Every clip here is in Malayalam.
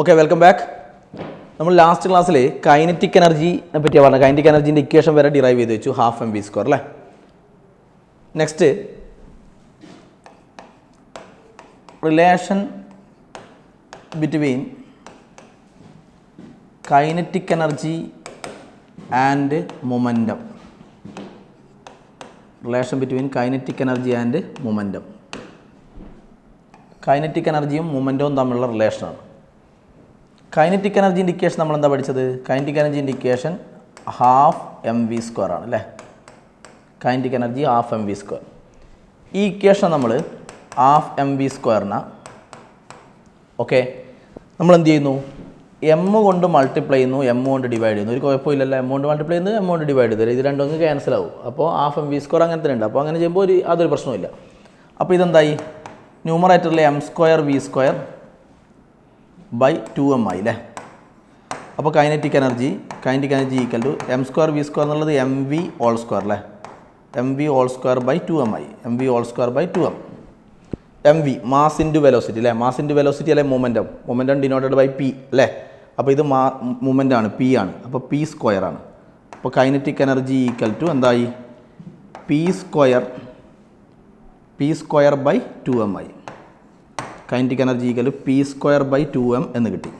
Okay, welcome back. നമ്മൾ ലാസ്റ്റ് ക്ലാസ്സിൽ കൈനറ്റിക് എനർജിനെ പറ്റിയാണ് പറഞ്ഞത്. കൈനറ്റിക് എനർജീൻ്റെ ഇക്വേഷൻ വരെ ഡിറൈവ് ചെയ്ത് വെച്ചു, 12 mv², അല്ലേ? Next relation between kinetic energy and momentum. Relation between kinetic energy and momentum. Kinetic എനർജിയും മൊമെൻറ്റവും തമ്മിലുള്ള റിലേഷനാണ്. കൈനറ്റിക് എനർജീൻ്റെ ഇക്വേഷൻ നമ്മൾ എന്താ പഠിച്ചത്? കൈനറ്റിക് എനർജീൻ്റെ ഇക്വേഷൻ 12 mv² ആണ്, അല്ലേ? Kinetic energy 12 mv². ഈ ഇക്വേഷൻ നമ്മൾ 12 mv²നെ ഓക്കെ നമ്മൾ എന്ത് ചെയ്യുന്നു? എം കൊണ്ട് മൾട്ടിപ്ലൈ ചെയ്യുന്നു, എം കൊണ്ട് ഡിവൈഡ് ചെയ്യുന്നു. ഒരു കുഴപ്പമില്ലല്ലോ, എം കൊണ്ട് മൾട്ടിപ്ലൈ ചെയ്യുന്നു, എം കൊണ്ട് ഡിവൈഡ് ചെയ്തു. ഇത് രണ്ടും ക്യാൻസൽ ആവും. അപ്പോൾ 12 mv² അങ്ങനെ തന്നെ ഉണ്ട്. അപ്പോൾ അങ്ങനെ ചെയ്യുമ്പോൾ അതൊരു പ്രശ്നമില്ല. അപ്പോൾ ഇതെന്തായി? ന്യൂമറേറ്ററിൽ m²v² ബൈ 2m ആയി, അല്ലേ? അപ്പോൾ kinetic energy equal to m²v² എന്നുള്ളത് mv², അല്ലേ? mv² ബൈ 2m ആയി. mv² by 2m. mv mass into velocity, അല്ലേ? മാസ് ഇൻറ്റു വെലോസിറ്റി അല്ലെ മൊമെൻറ്റം ഡിനോട്ടഡ് ബൈ p, അല്ലേ? അപ്പോൾ ഇത് മൊമെൻ്റ് ആണ്, p ആണ്. അപ്പോൾ p² ആണ്. അപ്പോൾ കൈനറ്റിക് എനർജി ഈക്വൽ ടു എന്തായി? p² ബൈ 2m ആയി. Kinetic energy equal to p² by 2m എന്ന് കിട്ടി.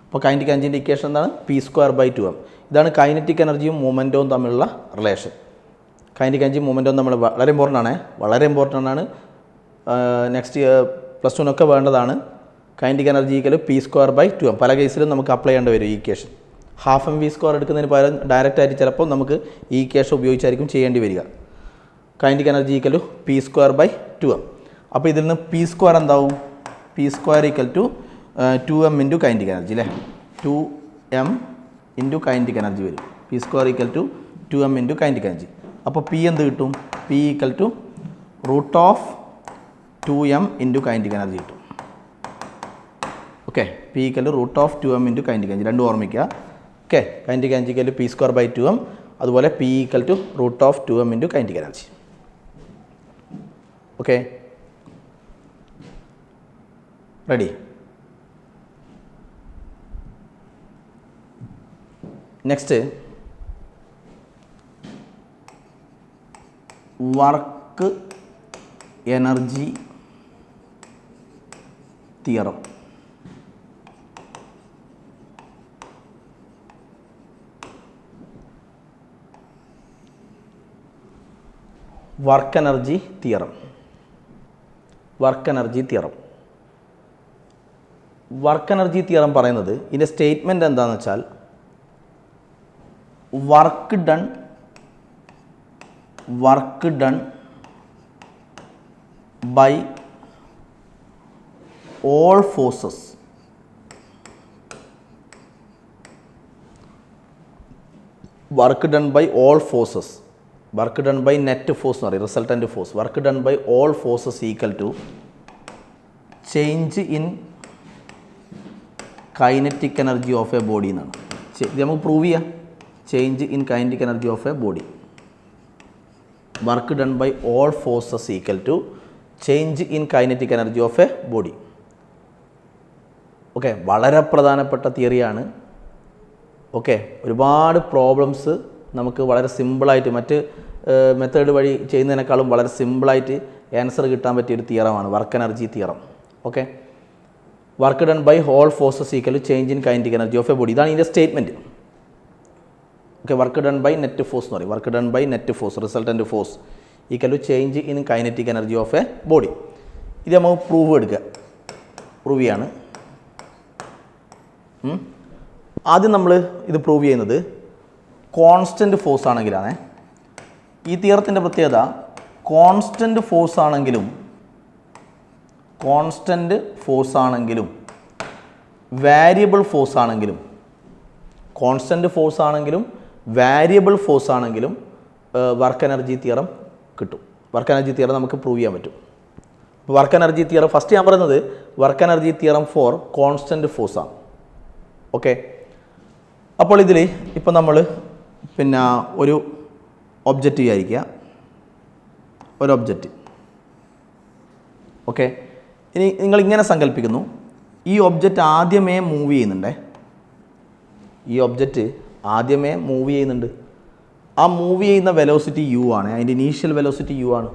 അപ്പോൾ കൈനറ്റിക് എനർജീൻ്റെ ഇക്വേഷൻ എന്താണ്? p² by 2m. ഇതാണ് കൈനറ്റിക് എനർജിയും മൊമെൻറ്റവും തമ്മിലുള്ള റിലേഷൻ. കൈനറ്റിക് എനർജിയും മൊമെൻറ്റവും തമ്മിൽ വളരെ ഇമ്പോർട്ടൻ്റ് ആണ്. നെക്സ്റ്റ് പ്ലസ് ടുനൊക്കെ വേണ്ടതാണ്. Kinetic energy equal p² by 2m. പല കേസിലും നമുക്ക് അപ്ലൈ ചെയ്യേണ്ടി വരും ഈ ഇക്വേഷൻ. 12 mv² എടുക്കുന്നതിന് പകരം ഡയറക്റ്റായിട്ട് ചിലപ്പോൾ നമുക്ക് ഈ ഇക്വേഷൻ ഉപയോഗിച്ചായിരിക്കും ചെയ്യേണ്ടി വരിക. Kinetic energy equal p² by 2m. അപ്പോൾ ഇതിൽ നിന്ന് p² എന്താവും? p² equal to 2m into kinetic energy, അല്ലേ? 2m ഇൻറ്റു കൈനറ്റിക് എനർജി വരും. p² equal to 2m into kinetic energy. അപ്പോൾ p എന്ത് കിട്ടും? p equal to √2m into kinetic energy കിട്ടും. Okay, p equal to √2m into kinetic energy. രണ്ടും ഓർമ്മിക്കുക. Okay, kinetic energy equal to p² by 2m. അതുപോലെ p equal to √2m into kinetic energy. Okay, ready? Next work energy theorem. Work energy theorem. Work energy theorem പറയുന്നത് ഇതിൻ്റെ സ്റ്റേറ്റ്മെൻറ്റ് എന്താണെന്ന് വെച്ചാൽ, work done by all forces work done by net force എന്ന് പറയും, resultant force. Work done by all forces equal to change in kinetic energy of a body എന്നാണ്. ഇത് നമുക്ക് പ്രൂവ് ചെയ്യാം. Change in kinetic energy of a body. Work done by all forces equal to change in kinetic energy of a body. Okay, വളരെ പ്രധാനപ്പെട്ട തിയറിയാണ്. ഓക്കെ, ഒരുപാട് പ്രോബ്ലംസ് നമുക്ക് വളരെ സിമ്പിളായിട്ട് മറ്റ് മെത്തേഡ് വഴി ചെയ്യുന്നതിനേക്കാളും വളരെ സിമ്പിളായിട്ട് ആൻസർ കിട്ടാൻ പറ്റിയൊരു തിയറമാണ് work energy theorem. Okay, work done by whole forces equal to change in kinetic energy of a body. ഇതാണ് ഇതിൻ്റെ statement. Okay, work done by net force എന്ന് പറയും. Work done by net force, resultant force equal to change in kinetic energy of a body. ഇത് നമുക്ക് പ്രൂവ് ചെയ്യാണ്. ആദ്യം നമ്മൾ ഇത് പ്രൂവ് ചെയ്യുന്നത് കോൺസ്റ്റൻറ്റ് ഫോഴ്സ് ആണെങ്കിലാണ്. ഈ തിയറത്തിൻ്റെ പ്രത്യേകത, കോൺസ്റ്റൻറ്റ് ഫോഴ്സ് ആണെങ്കിലും വാരിയബിൾ ഫോഴ്സ് ആണെങ്കിലും വർക്ക് എനർജി തിയറം കിട്ടും. വർക്ക് എനർജി തിയറം നമുക്ക് പ്രൂവ് ചെയ്യാൻ പറ്റും. വർക്ക് എനർജി തിയറം ഫസ്റ്റ് ഞാൻ പറയുന്നത് work energy theorem four constant force ആണ്. ഓക്കെ, അപ്പോൾ ഇതിൽ ഇപ്പം നമ്മൾ ഒരു ഒബ്ജക്റ്റ് വിചാരിക്കുക, ഒരു ഒബ്ജക്റ്റ്. ഓക്കെ, ഇനി നിങ്ങൾ ഇങ്ങനെ സങ്കല്പിക്കുന്നു, ഈ ഒബ്ജക്റ്റ് ആദ്യമേ മൂവ് ചെയ്യുന്നുണ്ടേ. ഈ ഒബ്ജക്റ്റ് ആദ്യമേ മൂവ് ചെയ്യുന്നുണ്ട്. ആ മൂവ് ചെയ്യുന്ന വെലോസിറ്റി യു ആണ്. അതിൻ്റെ ഇനീഷ്യൽ വെലോസിറ്റി യു ആണ്.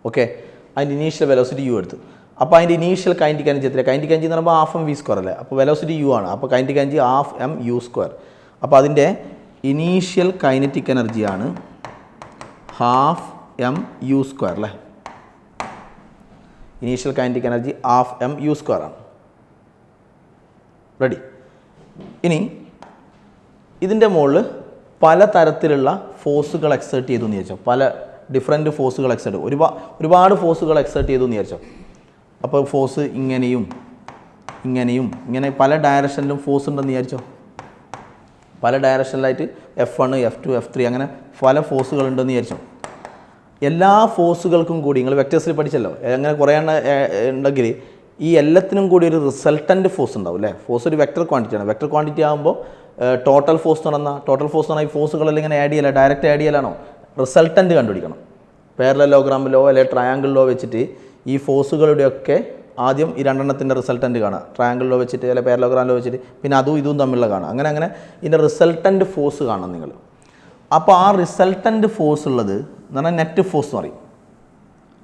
ഓക്കെ, അതിൻ്റെ ഇനീഷ്യൽ വെലോസിറ്റി യു എടുത്തു. അപ്പോൾ അതിൻ്റെ ഇനീഷ്യൽ കൈനറ്റിക് എനർജി എത്ര? കൈനറ്റിക് എനർജി എന്ന് പറയുമ്പോൾ ഹാഫ് എം വി സ്ക്വയർ അല്ലേ. അപ്പോൾ വെലോസിറ്റി യു ആണ്. അപ്പോൾ kinetic energy half M U square. അപ്പോൾ അതിൻ്റെ ഇനീഷ്യൽ കൈനറ്റിക് എനർജിയാണ് ഹാഫ് എം യു സ്ക്വയർ അല്ലേ. Initial kinetic energy half M U square ആണ്. റെഡി. ഇനി ഇതിൻ്റെ മുകളിൽ പലതരത്തിലുള്ള ഫോഴ്സുകൾ എക്സേർട്ട് ചെയ്തു എന്ന് വിചാരിച്ചോ. പല ഡിഫറെൻറ്റ് ഫോഴ്സുകൾ എക്സേർട്ട്, ഒരുപാട് ഫോഴ്സുകൾ എക്സേർട്ട് ചെയ്തു എന്ന് വിചാരിച്ചോ. അപ്പോൾ ഫോഴ്സ് ഇങ്ങനെയും ഇങ്ങനെയും ഇങ്ങനെ പല ഡയറക്ഷനിലും ഫോഴ്സ് ഉണ്ടെന്ന് വിചാരിച്ചോ. പല ഡയറക്ഷനിലായിട്ട് F1, F2, F3 അങ്ങനെ പല ഫോഴ്സുകൾ ഉണ്ടെന്ന് വിചാരിച്ചോ. എല്ലാ ഫോഴ്സുകൾക്കും കൂടി നിങ്ങൾ വെക്ടേഴ്സിൽ പഠിച്ചല്ലോ, അങ്ങനെ കുറേ ഉണ്ടെങ്കിൽ ഈ എല്ലാത്തിനും കൂടി ഒരു റിസൾട്ടൻ്റ് ഫോഴ്സ് ഉണ്ടാവും അല്ലേ. ഫോഴ്സ് ഒരു വെക്ടർ ക്വാണ്ടിറ്റിയാണ്. വെക്ടർ ക്വാണ്ടിറ്റി ആകുമ്പോൾ ടോട്ടൽ ഫോഴ്സ് എന്ന് പറഞ്ഞാൽ ഈ ഫോഴ്സുകളെല്ലാം ഇങ്ങനെ ആഡ് ചെയ്യല, ഡയറക്റ്റ് ആഡ് ചെയ്യലാണോ? റിസൾട്ടൻ്റ് കണ്ടുപിടിക്കണം. പാരലലോഗ്രാമിലോ അല്ലെങ്കിൽ ട്രയാങ്കിളിലോ വെച്ചിട്ട് ഈ ഫോഴ്സുകളുടെയൊക്കെ ആദ്യം ഈ രണ്ടെണ്ണത്തിൻ്റെ റിസൾട്ടൻ്റ് കാണാം. ട്രയാങ്കിളിലോ വെച്ചിട്ട് അല്ലെങ്കിൽ പാരലോഗ്രാമിലോ വെച്ചിട്ട് പിന്നെ അതും ഇതും തമ്മിലുള്ള കാണാം. അങ്ങനെ ഇതിൻ്റെ റിസൾട്ടൻ്റ് ഫോഴ്സ് കാണണം നിങ്ങൾ. അപ്പോൾ ആ റിസൾട്ടൻ്റ് ഫോഴ്സ് ഉള്ളത് എന്ന് പറഞ്ഞാൽ നെറ്റ് ഫോഴ്സ് എന്ന് പറയും.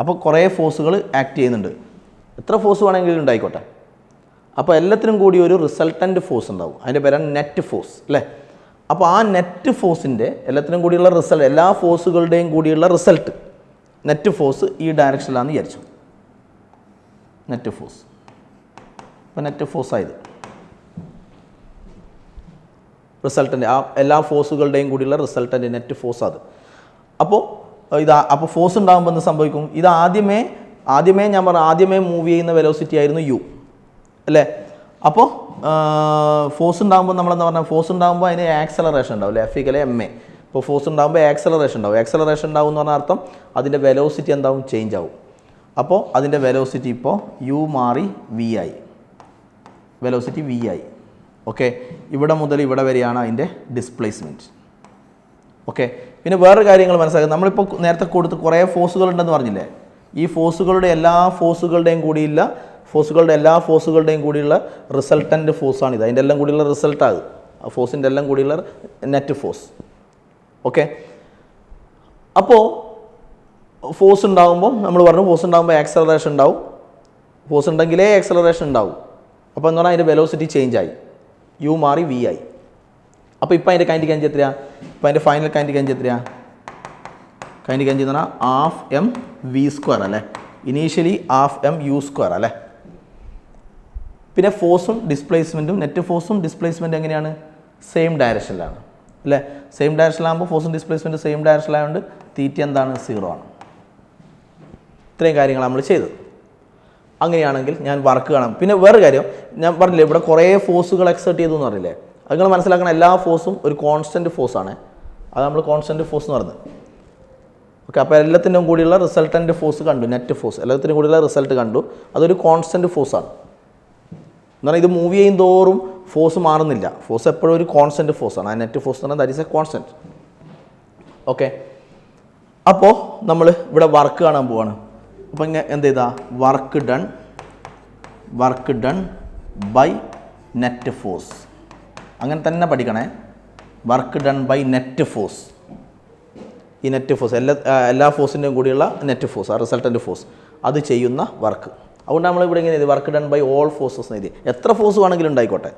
അപ്പോൾ കുറേ ഫോഴ്സുകൾ ആക്ട് ചെയ്യുന്നുണ്ട്. എത്ര ഫോഴ്സ് വേണമെങ്കിലും ഉണ്ടായിക്കോട്ടെ. അപ്പോൾ എല്ലാത്തിനും കൂടി ഒരു റിസൾട്ടൻ്റ് ഫോഴ്സ് ഉണ്ടാവും. അതിൻ്റെ പേരാണ് നെറ്റ് ഫോഴ്സ് അല്ലേ. അപ്പോൾ ആ നെറ്റ് ഫോഴ്സിൻ്റെ എല്ലാത്തിനും കൂടിയുള്ള റിസൾട്ട്, എല്ലാ ഫോഴ്സുകളുടെയും കൂടിയുള്ള റിസൾട്ട് നെറ്റ് ഫോഴ്സ് ഈ ഡയറക്ഷനിലാണെന്ന് വിചാരിച്ചു. നെറ്റ് ഫോഴ്സ് ഇപ്പോൾ നെറ്റ് ഫോഴ്സ് ആയത് റിസൾട്ടൻ്റ്, ആ എല്ലാ ഫോഴ്സുകളുടെയും കൂടിയുള്ള റിസൾട്ടൻ്റ് നെറ്റ് ഫോഴ്സ് അത്. അപ്പോൾ ഫോഴ്സ് ഉണ്ടാകുമ്പോൾ എന്ത് സംഭവിക്കും? ഇത് ആദ്യമേ ഞാൻ പറഞ്ഞു ആദ്യമേ മൂവ് ചെയ്യുന്ന വെലോസിറ്റി ആയിരുന്നു യു അല്ലേ. അപ്പോൾ ഫോഴ്സ് ഉണ്ടാകുമ്പോൾ നമ്മളെന്താ പറഞ്ഞാൽ, ഫോഴ്സ് ഉണ്ടാകുമ്പോൾ അതിന് ആക്സലറേഷൻ ഉണ്ടാവും അല്ലേ. F=ma. ഇപ്പോൾ ഫോഴ്സ് ഉണ്ടാകുമ്പോൾ ആക്സലറേഷൻ ഉണ്ടാവും. ആക്സലറേഷൻ ഉണ്ടാവും എന്ന് പറഞ്ഞാൽ അർത്ഥം അതിൻ്റെ വെലോസിറ്റി എന്താവും? ചേഞ്ച് ആവും. അപ്പോൾ അതിൻ്റെ വെലോസിറ്റി ഇപ്പോൾ യു മാറി വി ആയി. വെലോസിറ്റി വി ആയി. ഓക്കെ, ഇവിടെ മുതൽ ഇവിടെ വരെയാണ് അതിൻ്റെ ഡിസ്പ്ലേസ്മെൻറ്റ്. ഓക്കെ, പിന്നെ വേറൊരു കാര്യങ്ങൾ മനസ്സിലാക്കുക. നമ്മളിപ്പോൾ നേരത്തെ കൊടുത്ത് കുറേ ഫോഴ്സുകൾ ഉണ്ടെന്ന് പറഞ്ഞില്ലേ. ഈ എല്ലാ ഫോഴ്സുകളുടെയും കൂടിയുള്ള റിസൾട്ടൻ്റ് ഫോഴ്സാണിത്. അതിൻ്റെ എല്ലാം കൂടിയുള്ള റിസൾട്ടാണ് ആ ഫോഴ്സിൻ്റെ എല്ലാം കൂടിയുള്ള നെറ്റ് ഫോഴ്സ്. ഓക്കെ, അപ്പോൾ ഫോഴ്സ് ഉണ്ടാകുമ്പോൾ നമ്മൾ പറഞ്ഞു ഫോഴ്സ് ഉണ്ടാകുമ്പോൾ ആക്സലറേഷൻ ഉണ്ടാവും. ഫോഴ്സ് ഉണ്ടെങ്കിലേ ആക്സലറേഷൻ ഉണ്ടാവും. അപ്പോൾ എന്ന് പറഞ്ഞാൽ അതിൻ്റെ വെലോസിറ്റി ചേഞ്ച് ആയി, യു മാറി വി ആയി. അപ്പോൾ ഇപ്പോൾ അതിൻ്റെ കൈനറ്റിക് എനർജി എത്രയാണ്? ഇപ്പോൾ അതിൻ്റെ ഫൈനൽ കൈനറ്റിക് എനർജി എത്രയാണ്? കൈനറ്റിക് എനർജി എന്ന് പറഞ്ഞാൽ ഹാഫ് എം വി സ്ക്വയർ അല്ലേ. Initially half M U square അല്ലേ. പിന്നെ ഫോഴ്സും ഡിസ്പ്ലേസ്മെൻറ്റും, നെറ്റ് ഫോഴ്സും ഡിസ്പ്ലേസ്മെൻറ്റും എങ്ങനെയാണ്? സെയിം ഡയറക്ഷനിലാണ് അല്ലേ. സെയിം ഡയറക്ഷനിലാകുമ്പോൾ ഫോഴ്സും ഡിസ്പ്ലേസ്മെൻറ്റും സെയിം ഡയറക്ഷനിലായതുകൊണ്ട് തീറ്റ എന്താണ്? 0 ആണ്. ഇത്രയും കാര്യങ്ങൾ നമ്മൾ ചെയ്തത്. അങ്ങനെയാണെങ്കിൽ ഞാൻ വർക്ക് കാണാം. പിന്നെ വേറെ കാര്യം ഞാൻ പറഞ്ഞില്ലേ, ഇവിടെ കുറേ ഫോഴ്സുകൾ എക്സേർട്ട് ചെയ്തു എന്ന് പറഞ്ഞില്ലേ. അത് നിങ്ങൾ മനസ്സിലാക്കണം, എല്ലാ ഫോഴ്സും ഒരു കോൺസ്റ്റൻറ്റ് ഫോഴ്സാണ്. അത് നമ്മൾ കോൺസ്റ്റൻറ്റ് ഫോഴ്സ് എന്ന് പറയുന്നത്. ഓക്കെ, അപ്പോൾ എല്ലാത്തിനും കൂടിയുള്ള റിസൾട്ടൻ്റ് ഫോഴ്സ് കണ്ടു, നെറ്റ് ഫോഴ്സ് എല്ലാത്തിനും കൂടിയുള്ള റിസൾട്ട് കണ്ടു. അതൊരു കോൺസ്റ്റൻറ്റ് ഫോഴ്സാണ്. എന്ന് പറഞ്ഞാൽ ഇത് മൂവ് ചെയ്യും തോറും ഫോഴ്സ് മാറുന്നില്ല. ഫോഴ്സ് എപ്പോഴും ഒരു കോൺസ്റ്റൻറ്റ് ഫോഴ്സാണ്. ആ നെറ്റ് ഫോഴ്സ് എന്ന് പറഞ്ഞാൽ that is a constant. Okay, അപ്പോൾ നമ്മൾ ഇവിടെ വർക്ക് കാണാൻ പോവാണ്. അപ്പോൾ ഇങ്ങനെ എന്ത് ചെയ്താൽ work done by net force. അങ്ങനെ തന്നെ പഠിക്കണേ. Work done by net force. ഈ നെറ്റ് ഫോഴ്സ് എല്ലാ ഫോഴ്സിൻ്റെയും കൂടിയുള്ള നെറ്റ് ഫോഴ്സ്, ആ റിസൾട്ടൻ്റ് ഫോഴ്സ് അത് ചെയ്യുന്ന വർക്ക്. അതുകൊണ്ട് നമ്മൾ ഇവിടെ ഇങ്ങനെ എഴുതി work done by all forces എഴുതി. എത്ര ഫോഴ്സ് വേണമെങ്കിലും ഉണ്ടായിക്കോട്ടെ,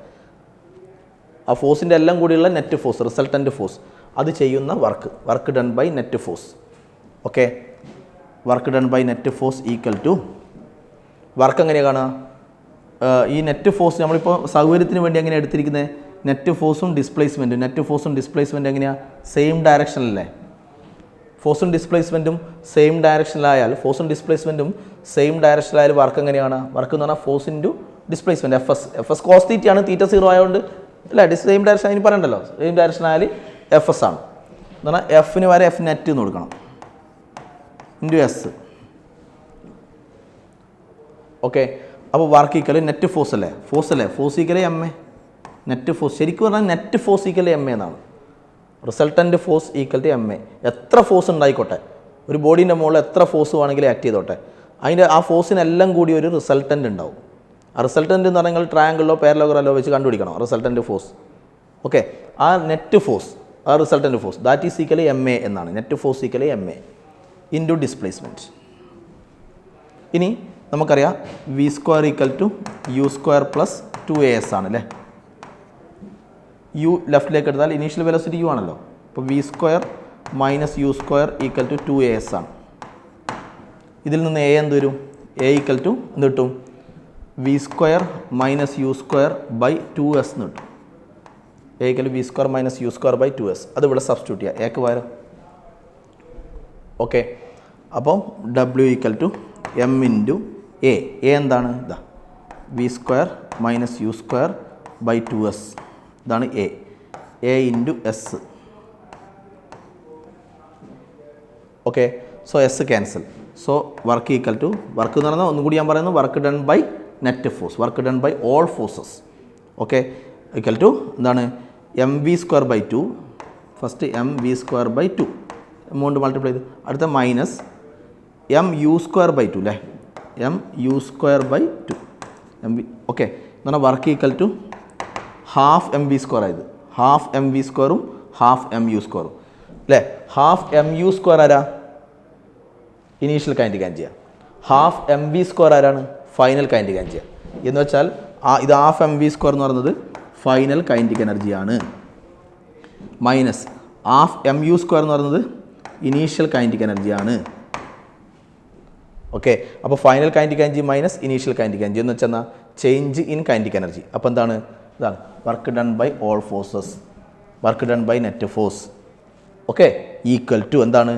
ആ ഫോഴ്സിൻ്റെ എല്ലാം കൂടിയുള്ള നെറ്റ് ഫോഴ്സ്, റിസൾട്ടൻ്റ് ഫോഴ്സ് അത് ചെയ്യുന്ന work done by net force. Okay, work done by net force equal to work എങ്ങനെയാണ് കാണുക? ഈ നെറ്റ് ഫോഴ്സ് നമ്മളിപ്പോൾ സൗകര്യത്തിന് വേണ്ടി എങ്ങനെയാണ് എടുത്തിരിക്കുന്നത്? നെറ്റ് ഫോഴ്സും ഡിസ്പ്ലേസ്മെൻറ്റും എങ്ങനെയാണ്? സെയിം ഡയറക്ഷനിലല്ലേ. ഫോഴ്സും ഡിസ്പ്ലേസ്മെൻറ്റും സെയിം ഡയറക്ഷനിലായാൽ വർക്ക് എങ്ങനെയാണ്? വർക്ക് എന്ന് പറഞ്ഞാൽ force into displacement. F S cos തീറ്റയാണ്. തീറ്റ 0 ആയതുകൊണ്ട് അല്ല, സെയിം ഡയറക്ഷൻ അതിന് പറയണ്ടല്ലോ. സെയിം ഡയറക്ഷൻ ആയാൽ FS ആണ്. എന്ന് പറഞ്ഞാൽ എഫിന് വരെ F നെറ്റ് എന്ന് കൊടുക്കണം ഇൻറ്റു എസ്. ഓക്കെ, അപ്പോൾ വർക്ക് ഈക്വൽ നെറ്റ് ഫോഴ്സ് അല്ലേ. Force equal MA. Net force ശരിക്കും പറഞ്ഞാൽ നെറ്റ് ഫോഴ്സ് ഈക്വൽ MA എന്നാണ്. Resultant force equal to MA. എത്ര ഫോഴ്സ് ഉണ്ടായിക്കോട്ടെ, ഒരു ബോഡീൻ്റെ മുകളിൽ എത്ര ഫോഴ്സ് വേണമെങ്കിലും ആക്ട് ചെയ്തോട്ടെ, അതിൻ്റെ ആ ഫോഴ്സിനെല്ലാം കൂടി ഒരു റിസൾട്ടൻ്റ് ഉണ്ടാവും. ആ റിസൾട്ടൻ്റ് എന്ന് പറഞ്ഞാൽ നിങ്ങൾ ട്രയാങ്കിളോ പാരലോഗ്രാമോ വെച്ച് കണ്ടുപിടിക്കണം റിസൾട്ടൻ്റ് ഫോഴ്സ്. ഓക്കെ, ആ നെറ്റ് ഫോഴ്സ്, ആ resultant force that is equal MA എന്നാണ്. Net force equal MA into displacement. ഇനി നമുക്കറിയാം V² equal to U² plus 2AS ആണ് അല്ലേ. U ലെഫ്റ്റിലേക്ക് എടുത്താൽ ഇനീഷ്യൽ വെലോസിറ്റി U ആണല്ലോ. അപ്പോൾ V² minus U² equal to 2AS ആണ്. ഇതിൽ നിന്ന് A എന്ത് വരും? A ഈക്വൽ ടു എന്ത് കിട്ടും? V² minus U² by 2S എന്ന് കിട്ടും. A equal to V² minus U² by 2S. അത് ഇവിടെ സബ്സ്റ്റിറ്റ്യൂട്ട് ചെയ്യുക എക്ക് പകരം. ഓക്കെ, അപ്പോൾ W equal to M into A. A എന്താണ്? ഇതാ V² minus U² by 2S. ഇതാണ് A. A into S. Okay, so S cancel. So work equal to, work എന്ന് പറഞ്ഞാൽ ഒന്നും കൂടി ഞാൻ പറയുന്നു, work done by net force, work done by all forces. Okay, equal to എന്താണ്? MV² by 2. First MV² by 2 amount multiply ചെയ്ത്, അടുത്ത മൈനസ് MU² ബൈ 2 അല്ലേ. MU² by 2 MV. ഓക്കെ, എന്ന് പറഞ്ഞാൽ work equal to half MV² ആയത്, ഹാഫ് MV² ഹാഫ് MU² അല്ലേ. ഹാഫ് MU² ആരാ? Initial kinetic energy. Half MV² ആരാണ്? Final kinetic energy. എന്ന് വെച്ചാൽ ഇത് ഹാഫ് MV² എന്ന് പറയുന്നത് ഫൈനൽ കൈനറ്റിക് എനർജിയാണ്. മൈനസ് ഹാഫ് MU² എന്ന് പറയുന്നത് ഇനീഷ്യൽ കൈനറ്റിക് എനർജിയാണ്. ഓക്കെ, അപ്പോൾ final kinetic energy minus initial kinetic energy എന്ന് വെച്ചാൽ ചേഞ്ച് ഇൻ കൈനറ്റിക് എനർജി. അപ്പോൾ എന്താണ്? ഇതാണ് work done by all forces, work done by net force. Okay, equal to എന്താണ്?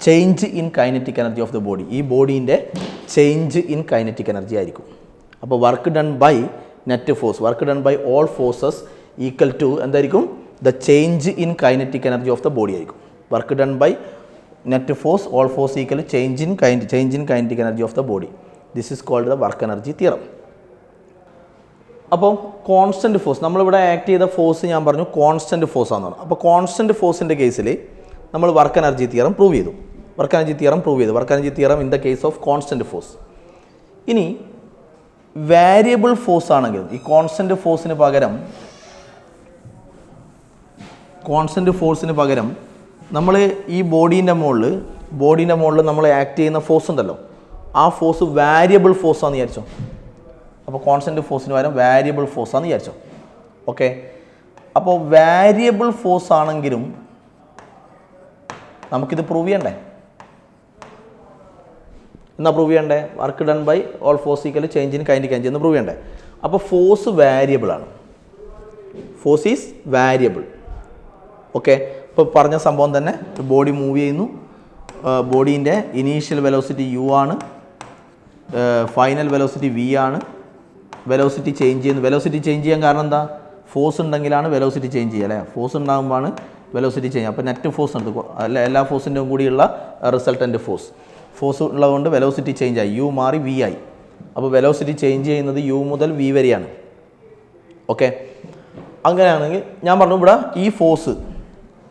Change in kinetic energy of the body. ഈ ബോഡീൻ്റെ ചേഞ്ച് ഇൻ കൈനറ്റിക് എനർജി ആയിരിക്കും. അപ്പോൾ work done by net force, work done by all forces equal to എന്തായിരിക്കും? The change in kinetic energy of the body ആയിരിക്കും. Work done by net force all force equal change in kinetic energy of the body. This is called the work energy theorem. അപ്പോൾ കോൺസ്റ്റൻറ്റ് ഫോഴ്സ്, നമ്മളിവിടെ ആക്ട് ചെയ്ത ഫോഴ്സ് ഞാൻ പറഞ്ഞു കോൺസ്റ്റൻറ്റ് ഫോഴ്സ് ആണെന്ന് പറഞ്ഞു. അപ്പോൾ കോൺസ്റ്റൻറ്റ് ഫോഴ്സിൻ്റെ കേസിൽ നമ്മൾ വർക്ക് എനർജി തിയറം പ്രൂവ് ചെയ്തു. വർക്ക് എനർജി തിയറം പ്രൂവ് ചെയ്തു. Work energy theorem in the case of constant force. ഇനി വേരിയബിൾ ഫോഴ്സ് ആണെങ്കിലും ഈ കോൺസ്റ്റൻറ്റ് ഫോഴ്സിന് പകരം നമ്മൾ ഈ ബോഡീൻ്റെ മുകളിൽ നമ്മൾ ആക്ട് ചെയ്യുന്ന ഫോഴ്സ് ഉണ്ടല്ലോ, ആ ഫോഴ്സ് വേരിയബിൾ ഫോഴ്സ് ആണെന്ന് വിചാരിച്ചോ. അപ്പോൾ കോൺസ്റ്റൻറ്റ് ഫോഴ്സിന് പകരം വേരിയബിൾ ഫോഴ്സ് ആണെന്ന് വിചാരിച്ചോ. ഓക്കെ, അപ്പോൾ വേരിയബിൾ ഫോഴ്സ് ആണെങ്കിലും നമുക്കിത് പ്രൂവ് ചെയ്യണ്ടേ? എന്നാ പ്രൂവ് ചെയ്യണ്ടേ? Work done by all force equal change in kinetic energy എന്ന് പ്രൂവ് ചെയ്യണ്ടേ? അപ്പോൾ ഫോഴ്സ് വേരിയബിൾ ആണ്. Force is variable. ഓക്കെ, ഇപ്പോൾ പറഞ്ഞ സംഭവം തന്നെ, ബോഡി മൂവ് ചെയ്യുന്നു, ബോഡീൻ്റെ ഇനീഷ്യൽ വെലോസിറ്റി U ആണ്, ഫൈനൽ വെലോസിറ്റി V ആണ്, വെലോസിറ്റി ചേഞ്ച് ചെയ്യുന്നു. വെലോസിറ്റി ചേഞ്ച് ചെയ്യാൻ കാരണം എന്താ? ഫോഴ്സ് ഉണ്ടെങ്കിലാണ് വെലോസിറ്റി ചേഞ്ച് ചെയ്യുക അല്ലേ. ഫോഴ്സ് ഉണ്ടാകുമ്പോഴാണ് വെലോസിറ്റി ചേഞ്ച്. അപ്പോൾ നെറ്റ് ഫോഴ്സ് ഉണ്ട് അല്ല, എല്ലാ ഫോഴ്സിൻ്റെയും കൂടിയുള്ള റിസൾട്ടൻ്റ് ഫോഴ്സ് ഉള്ളതുകൊണ്ട് വെലോസിറ്റി ചേഞ്ച് ആയി, U മാറി V ആയി. അപ്പോൾ വെലോസിറ്റി ചേഞ്ച് ചെയ്യുന്നത് U മുതൽ V വരെയാണ്. ഓക്കെ, അങ്ങനെയാണെങ്കിൽ ഞാൻ പറഞ്ഞു ഇവിടെ ഈ ഫോഴ്സ്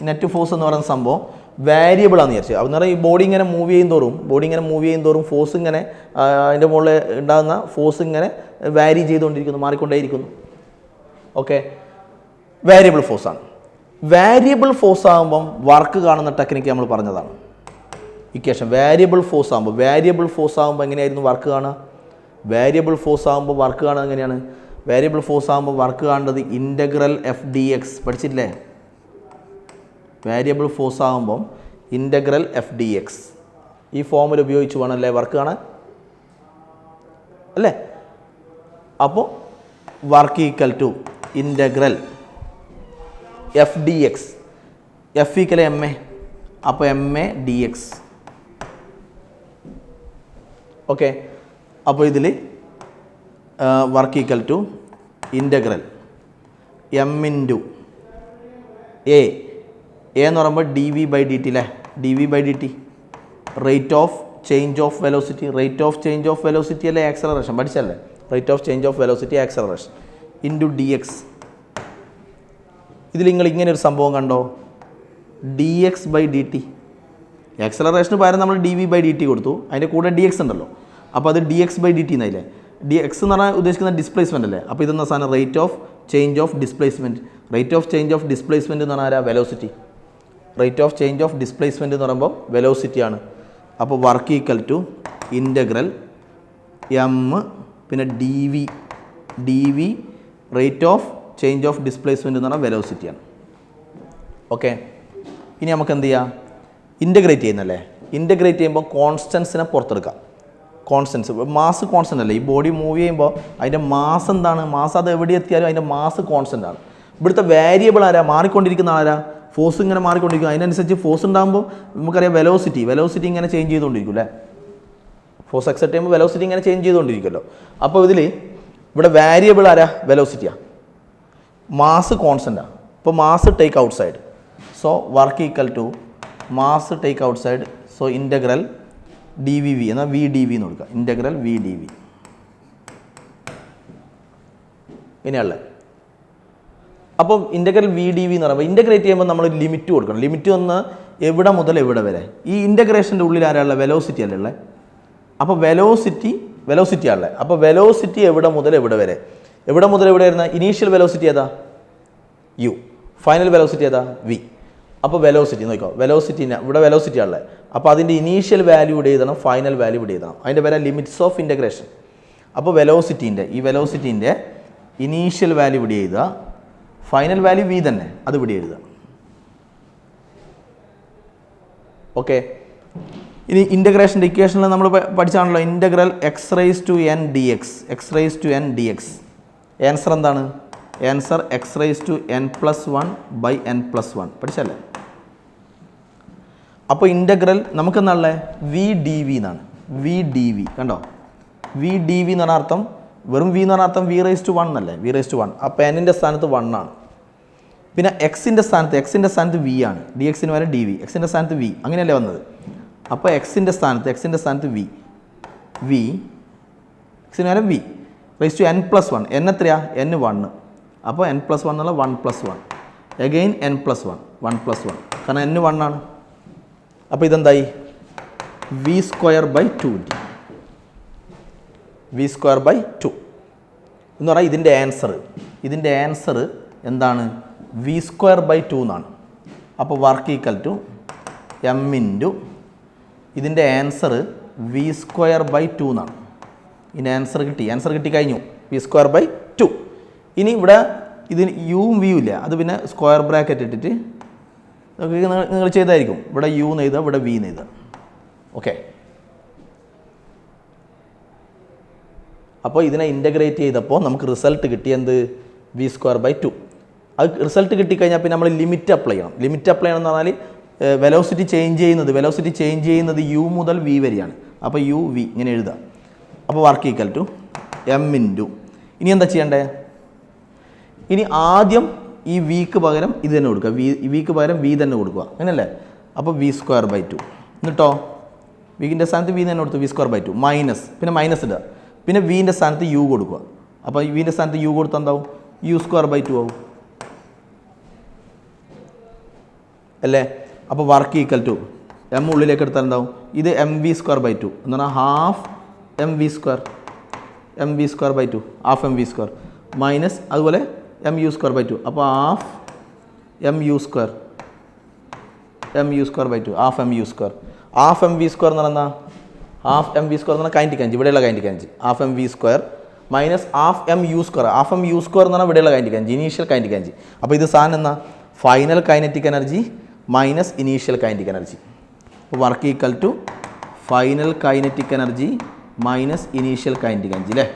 നെറ്റ് ഫോഴ്സ് എന്ന് പറയുന്ന സംഭവം വേരിയബിൾ ആണെന്ന് വിചാരിച്ചു. അതെന്ന് പറഞ്ഞാൽ ഈ ബോഡി ഇങ്ങനെ മൂവ് ചെയ്യും തോറും ഫോഴ്സ് ഇങ്ങനെ അതിൻ്റെ മുകളിൽ ഉണ്ടാകുന്ന ഫോഴ്സ് ഇങ്ങനെ വാരി ചെയ്തുകൊണ്ടിരിക്കുന്നു, മാറിക്കൊണ്ടേയിരിക്കുന്നു. ഓക്കെ, വേരിയബിൾ ഫോഴ്സാണ്. വേരിയബിൾ ഫോഴ്സ് ആകുമ്പം വർക്ക് കാണുന്ന ടെക്നിക്ക് നമ്മൾ പറഞ്ഞതാണ്. ഇക്വേഷൻ വേരിയബിൾ ഫോഴ്സ് ആകുമ്പോൾ എങ്ങനെയായിരുന്നു വർക്ക് കാണുക? വേരിയബിൾ ഫോഴ്സ് ആകുമ്പോൾ വർക്ക് കാണുന്നത് എങ്ങനെയാണ്? വേരിയബിൾ ഫോഴ്സ് ആകുമ്പോൾ വർക്ക് കാണേണ്ടത് ഇൻ്റഗ്രൽ FdX പഠിച്ചിട്ടില്ലേ? വേരിയബിൾ ഫോഴ്സ് ആകുമ്പം ഇൻ്റഗ്രൽ FdX ഈ ഫോമിൽ ഉപയോഗിച്ച് വേണമല്ലേ വർക്ക് കാണാൻ അല്ലേ? അപ്പോൾ work equal to integral FdX, F equal MA, അപ്പോൾ MA dx. ഓക്കെ, അപ്പോൾ ഇതിൽ work equal to integral M into A എന്ന് പറയുമ്പോൾ dV/dt അല്ലേ. dV/dt rate of change of velocity അല്ലേ, ആക്സലറേഷൻ പഠിച്ചല്ലേ. Rate of change of velocity acceleration into dx. ഇതിൽ നിങ്ങൾ ഇങ്ങനെ ഒരു സംഭവം കണ്ടോ? dx/dt. ആക്സലറേഷന് പകരം നമ്മൾ dV/dt കൊടുത്തു, അതിൻ്റെ കൂടെ dx ഉണ്ടല്ലോ. അപ്പോൾ അത് dx/dt എന്നായില്ലേ. dx എന്ന് പറഞ്ഞാൽ ഉദ്ദേശിക്കുന്ന ഡിസ്പ്ലേസ്മെൻ്റ് അല്ലേ. അപ്പോൾ ഇതെന്ന സാധനം rate of change of displacement. Rate of change of displacement എന്ന് പറഞ്ഞാൽ velocity. Rate of change of displacement എന്ന് പറയുമ്പോൾ വെലോസിറ്റിയാണ്. അപ്പോൾ work equal to integral M പിന്നെ D V rate of change of displacement എന്ന് പറഞ്ഞാൽ വെലോസിറ്റിയാണ്. ഓക്കെ, ഇനി നമുക്ക് എന്ത് ചെയ്യാം, ഇൻ്റഗ്രേറ്റ് ചെയ്യുന്നല്ലേ. ഇൻ്റഗ്രേറ്റ് ചെയ്യുമ്പോൾ കോൺസ്റ്റൻസിനെ പുറത്തെടുക്കാം. കോൺസ്റ്റൻസ്, മാസ് കോൺസ്റ്റൻ്റ് അല്ലേ. ഈ ബോഡി മൂവ് ചെയ്യുമ്പോൾ അതിൻ്റെ മാസ് എന്താണ്, മാസ് അത് എവിടെ എത്തിയാലും അതിൻ്റെ മാസ് കോൺസ്റ്റൻ്റ് ആണ്. ഇവിടുത്തെ വേരിയബിൾ ആരാ, മാറിക്കൊണ്ടിരിക്കുന്ന ആരാ, ഫോഴ്സ് ഇങ്ങനെ മാറിക്കൊണ്ടിരിക്കും. അതിനനുസരിച്ച് ഫോഴ്സ് ഉണ്ടാകുമ്പോൾ നമുക്കറിയാം വെലോസിറ്റി ഇങ്ങനെ ചേഞ്ച് ചെയ്തുകൊണ്ടിരിക്കും അല്ലേ. ഫോഴ്സ് എക്സെപ്റ്റ് ചെയ്യുമ്പോൾ വെലോസിറ്റി ഇങ്ങനെ ചേഞ്ച് ചെയ്തുകൊണ്ടിരിക്കുമല്ലോ. അപ്പോൾ ഇവിടെ വേരിയബിൾ ആരാ, വെലോസിറ്റിയാണ്. മാസ് കോൺസ്റ്റൻ്റാണ്. ഇപ്പോൾ mass take out side, so work equal to mass take out side. So integral dvv എന്നാൽ vdv എന്ന് കൊടുക്കുക. ഇൻ്റഗ്രൽ vdv ഇങ്ങനെയല്ലേ. അപ്പം ഇൻ്റഗ്രൽ vdv എന്ന് പറയുമ്പോൾ ഇൻ്റഗ്രേറ്റ് ചെയ്യുമ്പോൾ നമ്മൾ ലിമിറ്റ് കൊടുക്കണം. ലിമിറ്റ് ഒന്ന് എവിടെ മുതൽ എവിടെ വരെ. ഈ ഇൻ്റഗ്രേഷൻ്റെ ഉള്ളിൽ ആരാളുള്ള, വെലോസിറ്റി അല്ലേ ഉള്ളത്. അപ്പോൾ വെലോസിറ്റി ആണല്ലേ. അപ്പോൾ വെലോസിറ്റി എവിടെ മുതൽ എവിടെ വരെ, എവിടെ മുതൽ എവിടെ വരുന്ന ഇനീഷ്യൽ വെലോസിറ്റി ഏതാ, u. ഫൈനൽ വെലോസിറ്റി ഏതാ, v. അപ്പോൾ വെലോസിറ്റി നോക്കിക്കോ, ഇവിടെ വെലോസിറ്റി ആണല്ലേ. അപ്പോൾ അതിൻ്റെ ഇനീഷ്യൽ വാല്യൂ ഇവിടെ എഴുതണം, ഫൈനൽ വാല്യൂ ഇവിടെ എഴുതണം. അതിൻ്റെ പേരാ ലിമിറ്റ്സ് ഓഫ് ഇൻ്റഗ്രേഷൻ. അപ്പോൾ വെലോസിറ്റീൻ്റെ ഇനീഷ്യൽ വാല്യൂ ഇവിടെ എഴുതുക, ഫൈനൽ വാല്യൂ v തന്നെ, അത് ഇവിടെ എഴുതുക. ഓക്കെ, ഇനി ഇൻ്റഗ്രേഷൻ്റെ ഇക്വേഷനിൽ നമ്മൾ പഠിച്ചാണല്ലോ ഇൻ്റഗ്രൽ x⁻n dx. ആൻസർ എന്താണ്, ആൻസർ x⁻n+1/n+1 പഠിച്ചല്ലേ. അപ്പോൾ ഇൻ്റഗ്രൽ നമുക്ക് എന്നാണല്ലേ vdv എന്നാണ്. vdv കണ്ടോ, vdv എന്ന് പറഞ്ഞ അർത്ഥം വെറും v എന്ന് പറഞ്ഞ അർത്ഥം v⁻1 എന്നല്ലേ, v⁻1. അപ്പോൾ n-ൻ്റെ സ്ഥാനത്ത് 1 ആണ്. പിന്നെ x-ൻ്റെ സ്ഥാനത്ത് v ആണ്, dx-ന് വരെ dv, x-ൻ്റെ സ്ഥാനത്ത് v, അങ്ങനെയല്ലേ വന്നത്. അപ്പോൾ x-ൻ്റെ സ്ഥാനത്ത് v, x-ന് വരെ v⁻n+1. n എത്രയാ, n 1. അപ്പോൾ n+1 എന്നുള്ള 1+1, അഗെയിൻ n+1, 1+1, കാരണം n 1 ആണ്. അപ്പോൾ ഇതെന്തായി, v²/2 v²/2 എന്ന് പറഞ്ഞാൽ ഇതിൻ്റെ ആൻസർ എന്താണ്, v²/2 എന്നാണ്. അപ്പോൾ work equal to m into ഇതിൻ്റെ ആൻസർ v²/2 എന്നാണ്. ഇതിൻ്റെ ആൻസർ കിട്ടി കഴിഞ്ഞു, v²/2. ഇനി ഇവിടെ ഇതിന് യുവും വിയും ഇല്ല, അത് പിന്നെ സ്ക്വയർ ബ്രാക്കറ്റ് ഇട്ടിട്ട് നിങ്ങൾ ചെയ്തായിരിക്കും. ഇവിടെ u എന്ന് എഴുതുക, ഇവിടെ v എന്ന് എഴുതുക. ഓക്കെ, അപ്പോൾ ഇതിനെ ഇൻ്റഗ്രേറ്റ് ചെയ്തപ്പോൾ നമുക്ക് റിസൾട്ട് കിട്ടിയത് v²/2. അത് റിസൾട്ട് കിട്ടിക്കഴിഞ്ഞാൽ പിന്നെ നമ്മൾ ലിമിറ്റ് അപ്ലൈ ചെയ്യണം. എന്ന് പറഞ്ഞാൽ വെലോസിറ്റി ചേഞ്ച് ചെയ്യുന്നത് u മുതൽ v വരെയാണ്. അപ്പോൾ u v ഇങ്ങനെ എഴുതുക. അപ്പോൾ work equal to m into, ഇനി എന്താ ചെയ്യണ്ടേ, ഇനി ആദ്യം ഈ വിക്ക് പകരം ഇത് തന്നെ കൊടുക്കുക, വിക്ക് പകരം v തന്നെ കൊടുക്കുക, അങ്ങനെയല്ലേ. അപ്പോൾ v²/2 എന്നിട്ടോ വിൻ്റെ സ്ഥാനത്ത് v തന്നെ കൊടുത്തു, v²/2 മൈനസ്, പിന്നെ മൈനസ് ഇടുക, പിന്നെ വിൻ്റെ സ്ഥാനത്ത് u കൊടുക്കുക. അപ്പോൾ വിൻ്റെ സ്ഥാനത്ത് u കൊടുത്താൽ എന്താവും, u²/2 ആവും അല്ലേ. അപ്പോൾ വർക്ക് ഈക്വൽ ടു m ഉള്ളിലേക്ക് എടുത്താൽ എന്താവും, ഇത് mv²/2 എന്ന് പറഞ്ഞാൽ half mv², half mv² minus അതുപോലെ mu²/2, അപ്പോൾ half mu², half mv². Half mv² എന്ന് പറഞ്ഞാൽ ഹാഫ് mv² എന്ന് പറഞ്ഞാൽ കൈനറ്റിക് എനർജി, ഇവിടെയുള്ള kinetic energy, half mv² minus half mu². Half mu² എന്ന് പറഞ്ഞാൽ ഇവിടെയുള്ള kinetic energy, initial kinetic energy. അപ്പോൾ ഇത് സാധനം എന്നാ, final kinetic energy minus initial kinetic energy. അപ്പോൾ work equal to final kinetic energy minus initial kinetic energy അല്ലേ.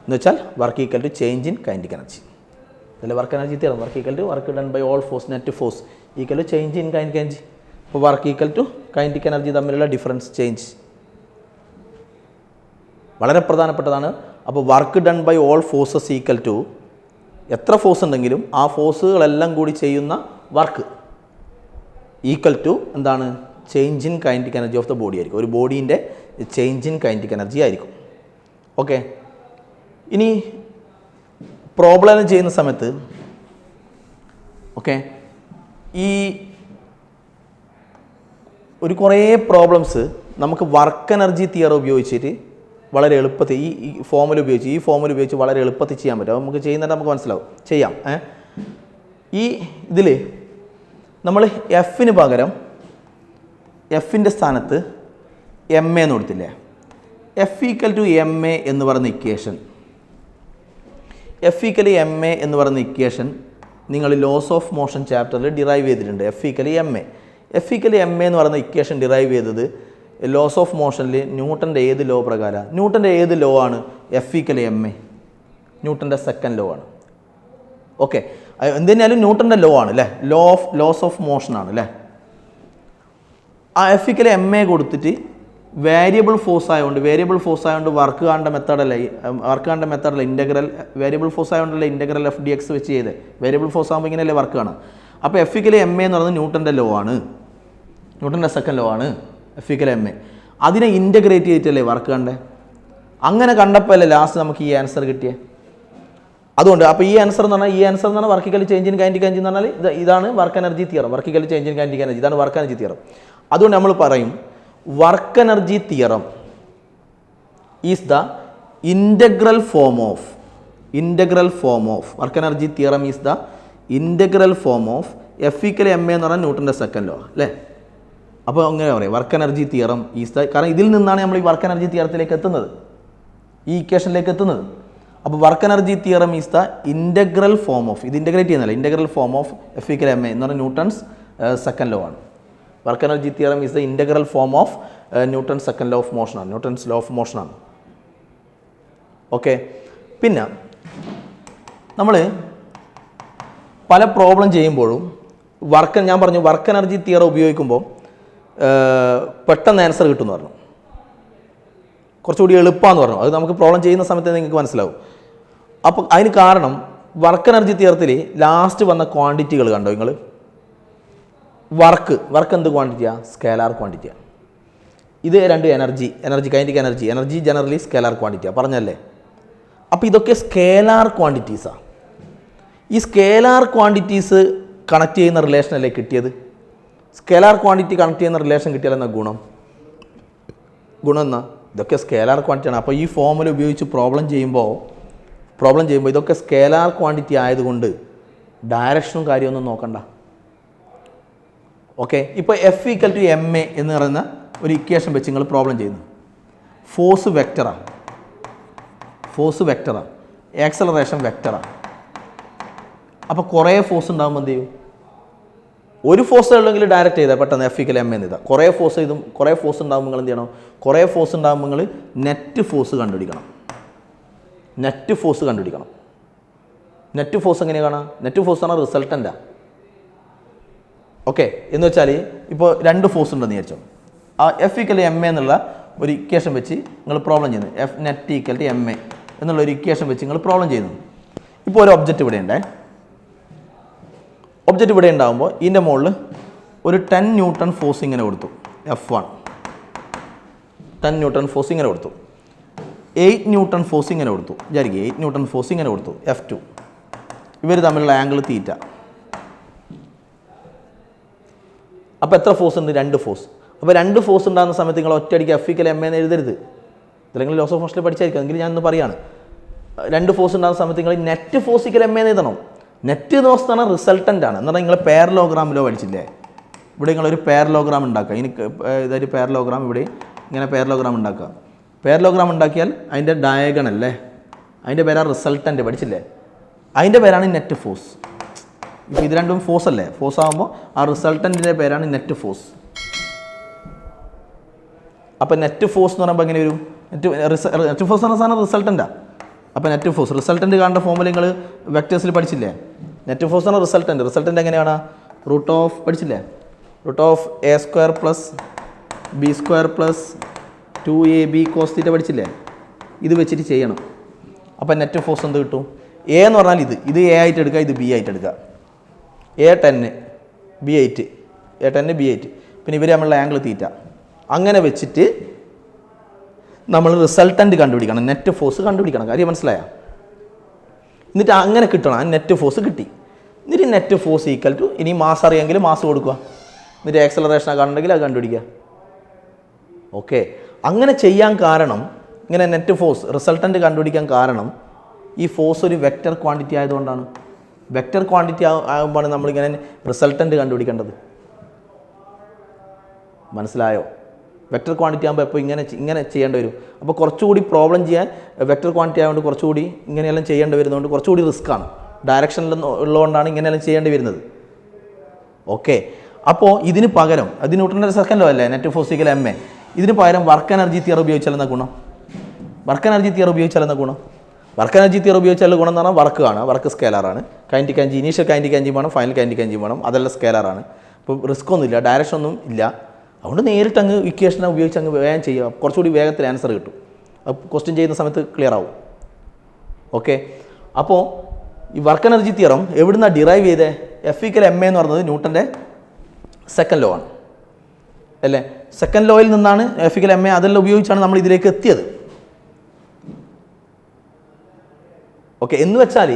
എന്ന് വെച്ചാൽ work equal to change in kinetic energy. ഇതിൽ വർക്ക് എനർജി തീർന്നു. Work equal to work done by all force net force equal to change in kinetic energy. അപ്പോൾ work equal to kinetic energy തമ്മിലുള്ള ഡിഫറൻസ് ചേഞ്ച് വളരെ പ്രധാനപ്പെട്ടതാണ്. അപ്പോൾ work done by all forces equal to എത്ര ഫോഴ്സ് ഉണ്ടെങ്കിലും ആ ഫോഴ്സുകളെല്ലാം കൂടി ചെയ്യുന്ന വർക്ക് ഈക്വൽ ടു എന്താണ്, change in kinetic energy of the body ആയിരിക്കും. ഒരു ബോഡീൻ്റെ ചേഞ്ച് ഇൻ കൈനറ്റിക് എനർജി ആയിരിക്കും. ഓക്കെ, ഇനി പ്രോബ്ലം ചെയ്യുന്ന സമയത്ത് ഈ കുറേ പ്രോബ്ലംസ് നമുക്ക് വർക്ക് എനർജി തിയറി ഉപയോഗിച്ചിട്ട് വളരെ എളുപ്പത്തിൽ ഈ ഫോമുല ഉപയോഗിച്ച് വളരെ എളുപ്പത്തിൽ ചെയ്യാൻ പറ്റും. അത് നമുക്ക് ചെയ്യുന്നത് നമുക്ക് മനസ്സിലാവും. ചെയ്യാം. ഈ ഇതിൽ നമ്മൾ എഫിന് പകരം എഫിൻ്റെ സ്ഥാനത്ത് എം എ എന്ന് കൊടുത്തില്ലേ? F equal to M A എന്ന് പറയുന്ന equation, F equal M A എന്ന് പറയുന്ന ഇക്വേഷൻ നിങ്ങൾ ലോസ് ഓഫ് മോഷൻ ചാപ്റ്ററിൽ ഡിറൈവ് ചെയ്തിട്ടുണ്ട്. എഫ് ഈക്വൽ എം എ എന്ന് പറയുന്ന ഇക്വേഷൻ ഡിറൈവ് ചെയ്തത് ലോസ് ഓഫ് മോഷനിൽ ന്യൂട്ടൻ്റെ ഏത് ലോ പ്രകാരം? ന്യൂട്ടൻ്റെ ഏത് ലോ ആണ് എഫ് ഈക്വൽ എം എ? ന്യൂട്ടൻ്റെ സെക്കൻഡ് ലോ ആണ്. ഓക്കെ, എന്തിനാലും ന്യൂട്ടൻ്റെ ലോ ആണ് അല്ലേ? ലോസ് ഓഫ് മോഷൻ ആണ് അല്ലേ? ആ എഫ് ഈക്വൽ എം എ കൊടുത്തിട്ട് വേരിയബിൾ ഫോഴ്സ് ആയതുകൊണ്ട് വർക്ക് കാണേണ്ട മെത്തേഡല്ല ഇൻ്റഗ്രൽ. വേരിയബിൾ ഫോഴ്സ് ആയതുകൊണ്ടല്ലേ ഇൻ്റഗ്രൽ എഫ് ഡി എക്സ് വെച്ച് ചെയ്ത്. വേരിയബിൾ ഫോഴ്സ് ആകുമ്പോൾ ഇങ്ങനെയല്ലേ വർക്ക് കാണാം. അപ്പോൾ എഫ് ഈക്വൽ എം എ എന്ന് പറയുന്നത് ന്യൂട്ടൻ്റെ ലോ ആണ്, ന്യൂട്ടൻ്റെ സെക്കൻഡ് ലോ ആണ് എഫ് ഈക്വൽ എം എ. അതിനെ ഇൻ്റഗ്രേറ്റ് ചെയ്തിട്ടല്ലേ വർക്ക് കണ്ടേ? അങ്ങനെ കണ്ടപ്പോൾ അല്ലേ ലാസ്റ്റ് നമുക്ക് ഈ ആൻസർ കിട്ടിയേ. അതുകൊണ്ട് അപ്പോൾ ഈ ആൻസർ എന്ന് പറഞ്ഞാൽ work equal change in kinetic energy എന്ന് പറഞ്ഞാൽ ഇതാണ് work energy theorem. Work equal change in kinetic energy, ഇതാണ് വർക്ക് എനർജി തിയറം. അതുകൊണ്ട് നമ്മൾ പറയും work energy theorem is the integral form of work energy theorem is the integral form of F equal M A എന്ന് പറഞ്ഞാൽ ന്യൂട്ടൻ്റെ സെക്കൻഡ് ലോ അല്ലേ? അപ്പോൾ അങ്ങനെ പറയാം work energy theorem is the, കാരണം ഇതിൽ നിന്നാണ് നമ്മൾ ഈ വർക്ക് എനർജി തിയറത്തിലേക്ക് എത്തുന്നത്, ഈ ഇക്വേഷനിലേക്ക് എത്തുന്നത്. അപ്പോൾ work energy theorem is the integral form of, ഇത് ഇൻ്റഗ്രേറ്റ് ചെയ്യുന്നില്ല, integral form of F equal M A എന്ന് പറഞ്ഞാൽ ന്യൂട്ടൺസ് സെക്കൻഡ് ലോ ആണ്. Work energy theorem is the integral form of Newton second law of motion ആണ്, ന്യൂട്ടൺസ് ലോ ഓഫ് മോഷൻ ആണ്. ഓക്കെ, പിന്നെ നമ്മൾ പല പ്രോബ്ലം ചെയ്യുമ്പോഴും ഞാൻ പറഞ്ഞു വർക്ക് എനർജി തിയറം ഉപയോഗിക്കുമ്പോൾ പെട്ടെന്ന് ആൻസർ കിട്ടുമെന്ന് പറഞ്ഞു, കുറച്ചുകൂടി എളുപ്പമാണെന്ന് പറഞ്ഞു. അത് നമുക്ക് പ്രോബ്ലം ചെയ്യുന്ന സമയത്ത് നിങ്ങൾക്ക് മനസ്സിലാവും. അപ്പോൾ അതിന് കാരണം വർക്ക് എനർജി തിയറത്തിൽ ലാസ്റ്റ് വന്ന ക്വാണ്ടിറ്റികൾ കണ്ടോ നിങ്ങൾ? വർക്ക് എന്ത് ക്വാണ്ടിറ്റിയാണ്? സ്കേലാർ ക്വാണ്ടിറ്റിയാണ്. ഇത് രണ്ട് കൈനറ്റിക് എനർജി ജനറലി സ്കേലാർ ക്വാണ്ടിറ്റിയാണ് പറഞ്ഞല്ലേ. അപ്പോൾ ഇതൊക്കെ സ്കേലാർ ക്വാണ്ടിറ്റീസാണ്. ഈ സ്കേലാർ ക്വാണ്ടിറ്റീസ് കണക്ട് ചെയ്യുന്ന റിലേഷനല്ലേ കിട്ടിയത്? സ്കേലാർ ക്വാണ്ടിറ്റി കണക്ട് ചെയ്യുന്ന റിലേഷൻ കിട്ടിയാലെന്നാ ഗുണം എന്നാ ഇതൊക്കെ സ്കേലാർ ക്വാണ്ടിറ്റിയാണ്. അപ്പോൾ ഈ ഫോമുല ഉപയോഗിച്ച് പ്രോബ്ലം ചെയ്യുമ്പോൾ ഇതൊക്കെ സ്കേലാർ ക്വാണ്ടിറ്റി ആയതുകൊണ്ട് ഡയറക്ഷനും കാര്യമൊന്നും നോക്കണ്ട. ഓക്കെ, ഇപ്പോൾ F equal to M A എന്ന് പറയുന്ന ഒരു ഇക്വേഷൻ വെച്ച് നിങ്ങൾ പ്രോബ്ലം ചെയ്യുന്നു. ഫോഴ്സ് വെക്റ്ററാണ്, ആക്സലറേഷൻ വെക്റ്ററാണ്. അപ്പോൾ കുറേ ഫോഴ്സ് ഉണ്ടാകുമ്പോൾ എന്ത് ചെയ്യും? ഒരു ഫോഴ്സ് ഉള്ളെങ്കിൽ ഡയറക്റ്റ് ചെയ്താൽ പെട്ടെന്ന് എഫ് ഈക്വൽ എം എന്ന് ചെയ്താൽ. കുറേ ഫോഴ്സ് ഉണ്ടാകുമ്പോൾ നിങ്ങൾ എന്ത് ചെയ്യണം? കുറേ ഫോഴ്സ് ഉണ്ടാകുമ്പോൾ നിങ്ങൾ നെറ്റ് ഫോഴ്സ് കണ്ടുപിടിക്കണം. നെറ്റ് ഫോഴ്സ് എങ്ങനെയാണ് കാണാം? നെറ്റ് ഫോഴ്സ് ആണ് റിസൾട്ടൻ്റാണ്. ഓക്കെ, എന്ന് വെച്ചാൽ ഇപ്പോൾ രണ്ട് ഫോഴ്സ് ഉണ്ടെന്ന് വിചാരിച്ചോ. ആ എഫ് ഈക്വൽ എം എ എന്നുള്ള ഒരു ഇക്വേഷൻ വെച്ച് നിങ്ങൾ പ്രോബ്ലം ചെയ്യുന്നു. F net equal to M A എന്നുള്ള ഒരു ഇക്വേഷൻ വെച്ച് നിങ്ങൾ പ്രോബ്ലം ചെയ്യുന്നു. ഇപ്പോൾ ഒരു ഒബ്ജക്റ്റ് ഇവിടെ ഉണ്ടേ. ഒബ്ജക്റ്റ് ഇവിടെ ഉണ്ടാകുമ്പോൾ ഇതിൻ്റെ മുകളിൽ ഒരു 10 ന്യൂട്ടൺ ഫോഴ്സ് ഇങ്ങനെ കൊടുത്തു. F1 10 ന്യൂട്ടൺ ഫോഴ്സ് ഇങ്ങനെ കൊടുത്തു. 8 ന്യൂട്ടൺ ഫോഴ്സ് ഇങ്ങനെ കൊടുത്തു. വിചാരിക്കുക 8 ന്യൂട്ടൺ ഫോഴ്സ് ഇങ്ങനെ കൊടുത്തു. F2 ഇവർ തമ്മിലുള്ള ആംഗിൾ തീറ്റ. അപ്പോൾ എത്ര ഫോഴ്സ് ഉണ്ട്? 2 ഫോഴ്സ്. അപ്പോൾ 2 ഫോഴ്സ് ഉണ്ടാകുന്ന സമയത്ത് നിങ്ങൾ ഒറ്റയടിക്ക് എഫ് ഈക്വൽ എം എന്ന് എഴുതരുത്. അല്ലെങ്കിൽ ലോസ് ഓഫ് മോഷനിൽ പഠിച്ചായിരിക്കും. എങ്കിൽ ഞാനൊന്ന് പറയാണ്, 2 ഫോഴ്സ് ഉണ്ടാകുന്ന സമയത്ത് നിങ്ങൾ നെറ്റ് ഫോഴ്സ് ഈക്വൽ എം എന്ന് എഴുതണം. നെറ്റ് എന്ന് പറഞ്ഞാൽ റിസൾട്ടൻ്റ് ആണ്. എന്നാൽ നിങ്ങൾ പാരലോഗ്രാമിലോ പഠിച്ചില്ലേ? ഇവിടെ നിങ്ങളൊരു പാരലോഗ്രാം ഉണ്ടാക്കുക. ഇതൊരു പാരലോഗ്രാം, ഇവിടെ ഇങ്ങനെ പാരലോഗ്രാം ഉണ്ടാക്കുക. പാരലോഗ്രാം ഉണ്ടാക്കിയാൽ അതിൻ്റെ ഡയഗണല്ലേ, അതിൻ്റെ പേരാണ് റിസൾട്ടൻ്റ്. പഠിച്ചില്ലേ? അതിൻ്റെ പേരാണ് നെറ്റ് ഫോഴ്സ്. ഇപ്പോൾ ഇത് രണ്ടും ഫോഴ്സ് അല്ലേ? ഫോഴ്സ് ആകുമ്പോൾ ആ റിസൾട്ടൻറ്റിൻ്റെ പേരാണ് നെറ്റ് ഫോഴ്സ്. അപ്പോൾ നെറ്റ് ഫോഴ്സ് എന്ന് പറയുമ്പോൾ എങ്ങനെ വരും? നെറ്റ് ഫോഴ്സ് എന്ന സാധനം റിസൾട്ടൻ്റാണ്. അപ്പോൾ നെറ്റ് ഫോഴ്സ് റിസൾട്ടൻ്റ് കാണേണ്ട ഫോമുല നിങ്ങൾ വെക്ടേഴ്സിൽ പഠിച്ചില്ലേ? നെറ്റ് ഫോഴ്സ് ആണ് റിസൾട്ടൻ്റ് എങ്ങനെയാണ്? റൂട്ട് ഓഫ് പഠിച്ചില്ലേ? Root of A² plus B² plus 2AB cos θ പഠിച്ചില്ലേ? ഇത് വെച്ചിട്ട് ചെയ്യണം. അപ്പോൾ നെറ്റ് ഫോഴ്സ് എന്ത് കിട്ടും? എ എന്ന് പറഞ്ഞാൽ ഇത് A ആയിട്ട് എടുക്കുക, ഇത് B ആയിട്ട് എടുക്കുക. A10 B8, A10 B8, പിന്നെ ഇവർ തമ്മിലുള്ള ആംഗിൾ തീറ്റ. അങ്ങനെ വെച്ചിട്ട് നമ്മൾ റിസൾട്ടൻ്റ് കണ്ടുപിടിക്കണം, നെറ്റ് ഫോഴ്സ് കണ്ടുപിടിക്കണം. കാര്യം മനസ്സിലായോ? എന്നിട്ട് അങ്ങനെ കിട്ടണം. നെറ്റ് ഫോഴ്സ് കിട്ടി. എന്നിട്ട് നെറ്റ് ഫോഴ്സ് ഈക്വൽ ടു, ഇനി മാസ് അറിയാമെങ്കിൽ മാസ് കൊടുക്കുക, എന്നിട്ട് ആക്സലറേഷൻ കാണുന്നുണ്ടെങ്കിൽ അത് കണ്ടുപിടിക്കുക. ഓക്കെ, അങ്ങനെ ചെയ്യാൻ കാരണം, ഇങ്ങനെ നെറ്റ് ഫോഴ്സ് റിസൾട്ടൻ്റ് കണ്ടുപിടിക്കാൻ കാരണം ഈ ഫോഴ്സ് ഒരു വെക്റ്റർ ക്വാണ്ടിറ്റി ആയതുകൊണ്ടാണ്. വെക്റ്റർ ക്വാണ്ടിറ്റി ആകുമ്പോൾ നമ്മളിങ്ങനെ റിസൾട്ടൻ്റ് കണ്ടുപിടിക്കേണ്ടത്. മനസ്സിലായോ? വെക്റ്റർ ക്വാണ്ടിറ്റി ആകുമ്പോൾ ഇപ്പോൾ ഇങ്ങനെ ചെയ്യേണ്ടി വരും. അപ്പോൾ കുറച്ചുകൂടി പ്രോബ്ലം ചെയ്യാൻ വെക്റ്റർ ക്വാണ്ടിറ്റി ആയതുകൊണ്ട് കുറച്ചുകൂടി ഇങ്ങനെയെല്ലാം ചെയ്യേണ്ടി വരുന്നതുകൊണ്ട് കുറച്ചുകൂടി റിസ്ക്കാണ്. ഡയറക്ഷനിൽ ഉള്ളതുകൊണ്ടാണ് ഇങ്ങനെയെല്ലാം ചെയ്യേണ്ടി വരുന്നത്. ഓക്കെ, അപ്പോൾ ഇതിന് പകരം, അത് ന്യൂട്ടൻ്റെ സെക്കൻഡ് ലോ അല്ലേ, net force equal M A, ഇതിന് പകരം വർക്ക് എനർജി തിയറി ഉപയോഗിച്ചാലെന്ന ഗുണം. വർക്ക് എനർജി തിയറി ഉപയോഗിച്ചാലെന്ന ഗുണം. വർക്ക് എനർജി തിയറി ഉപയോഗിച്ചാൽ ഗുണം എന്ന് പറഞ്ഞാൽ വർക്ക് ആണ്, വർക്ക് സ്കേലാറാണ്. Kinetic energy, initial kinetic energy വേണം, ഫൈനൽ കൈനറ്റിക് എനർജി വേണം, അതെല്ലാം സ്കേലാറാണ്. ഇപ്പോൾ റിസ്ക് ഒന്നും ഇല്ല, ഡയറക്ഷൻ ഒന്നും ഇല്ല. അതുകൊണ്ട് നേരിട്ട് അങ്ങ് ഇക്വേഷനെ ഉപയോഗിച്ച് അങ്ങ് വേഗം ചെയ്യുക, കുറച്ചുകൂടി വേഗത്തിൽ ആൻസർ കിട്ടും. ക്വസ്റ്റ്യൻ ചെയ്യുന്ന സമയത്ത് ക്ലിയർ ആവും. ഓക്കെ, അപ്പോൾ ഈ വർക്ക് എനർജി തിയറം എവിടുന്നാണ് ഡിറൈവ് ചെയ്തത്? എഫ് ഈക്വൽ എം എ എന്ന് പറയുന്നത് ന്യൂട്ടൻ്റെ സെക്കൻഡ് ലോ ആണ് അല്ലേ. സെക്കൻഡ് ലോയിൽ നിന്നാണ് എഫ് ഈക്വൽ എം എ, അതെല്ലാം ഉപയോഗിച്ചാണ് നമ്മൾ ഇതിലേക്ക് എത്തിയത്. ഓക്കെ, എന്ന് വെച്ചാൽ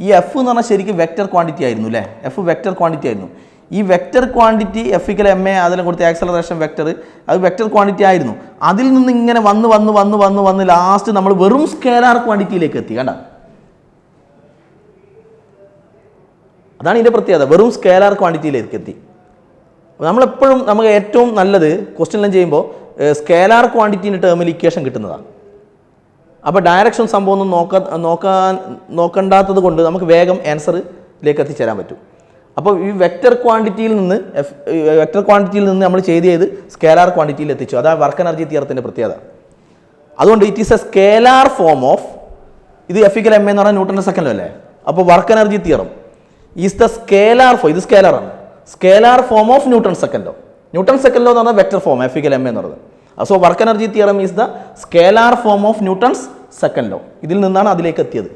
ഈ എഫ് എന്ന് പറഞ്ഞാൽ ശരിക്കും വെക്റ്റർ ക്വാണ്ടിറ്റി ആയിരുന്നു അല്ലേ. എഫ് വെക്റ്റർ ക്വാണ്ടിറ്റി ആയിരുന്നു. ഈ vector quantity F equal M A അതിലും കൊടുത്ത ആക്സലറേഷൻ വെക്റ്റർ, അത് വെക്റ്റർ ക്വാണ്ടിറ്റി ആയിരുന്നു. അതിൽ നിന്ന് ഇങ്ങനെ വന്ന് ലാസ്റ്റ് നമ്മൾ വെറും സ്കേലാർ ക്വാണ്ടിറ്റിയിലേക്ക് എത്തി. കണ്ട, അതാണ് ഇതിൻ്റെ പ്രത്യേകത, വെറും സ്കേലാർ ക്വാണ്ടിറ്റിയിലേക്ക് എത്തി. നമ്മളെപ്പോഴും നമുക്ക് ഏറ്റവും നല്ലത് ക്വസ്റ്റ്യനെല്ലാം ചെയ്യുമ്പോൾ സ്കേലാർ ക്വാണ്ടിറ്റീൻ്റെ ടേമിൽ ഇക്വേഷൻ കിട്ടുന്നതാണ്. അപ്പോൾ ഡയറക്ഷൻ സംഭവം ഒന്നും നോക്കണ്ടാത്തത് കൊണ്ട് നമുക്ക് വേഗം ആൻസറിലേക്ക് എത്തിച്ചേരാൻ പറ്റും. അപ്പോൾ ഈ വെക്റ്റർ ക്വാണ്ടിറ്റിയിൽ നിന്ന് നമ്മൾ ചെയ്ത് സ്കേലാർ ക്വാണ്ടിറ്റിയിൽ എത്തിച്ചു. അതാണ് വർക്ക് എനർജി തിയറത്തിൻ്റെ പ്രത്യേകത. അതുകൊണ്ട് it is a scalar form of, ഇത് എഫ് ഈക്വൽ എം എന്ന് പറഞ്ഞാൽ ന്യൂട്ടൻ്റെ സെക്കൻഡ് ലോ അല്ലേ. അപ്പോൾ work energy theorem is the scalar form, ഇത് സ്കേലാറാണ്, scalar form of Newton second law. Newton second law എന്ന് പറഞ്ഞാൽ vector form, F equal M എന്ന് പറയുന്നത്. So work energy theorem is the scalar form of Newton's second law. ഇതിൽ നിന്നാണ് അതിലേക്ക് എത്തിയത്.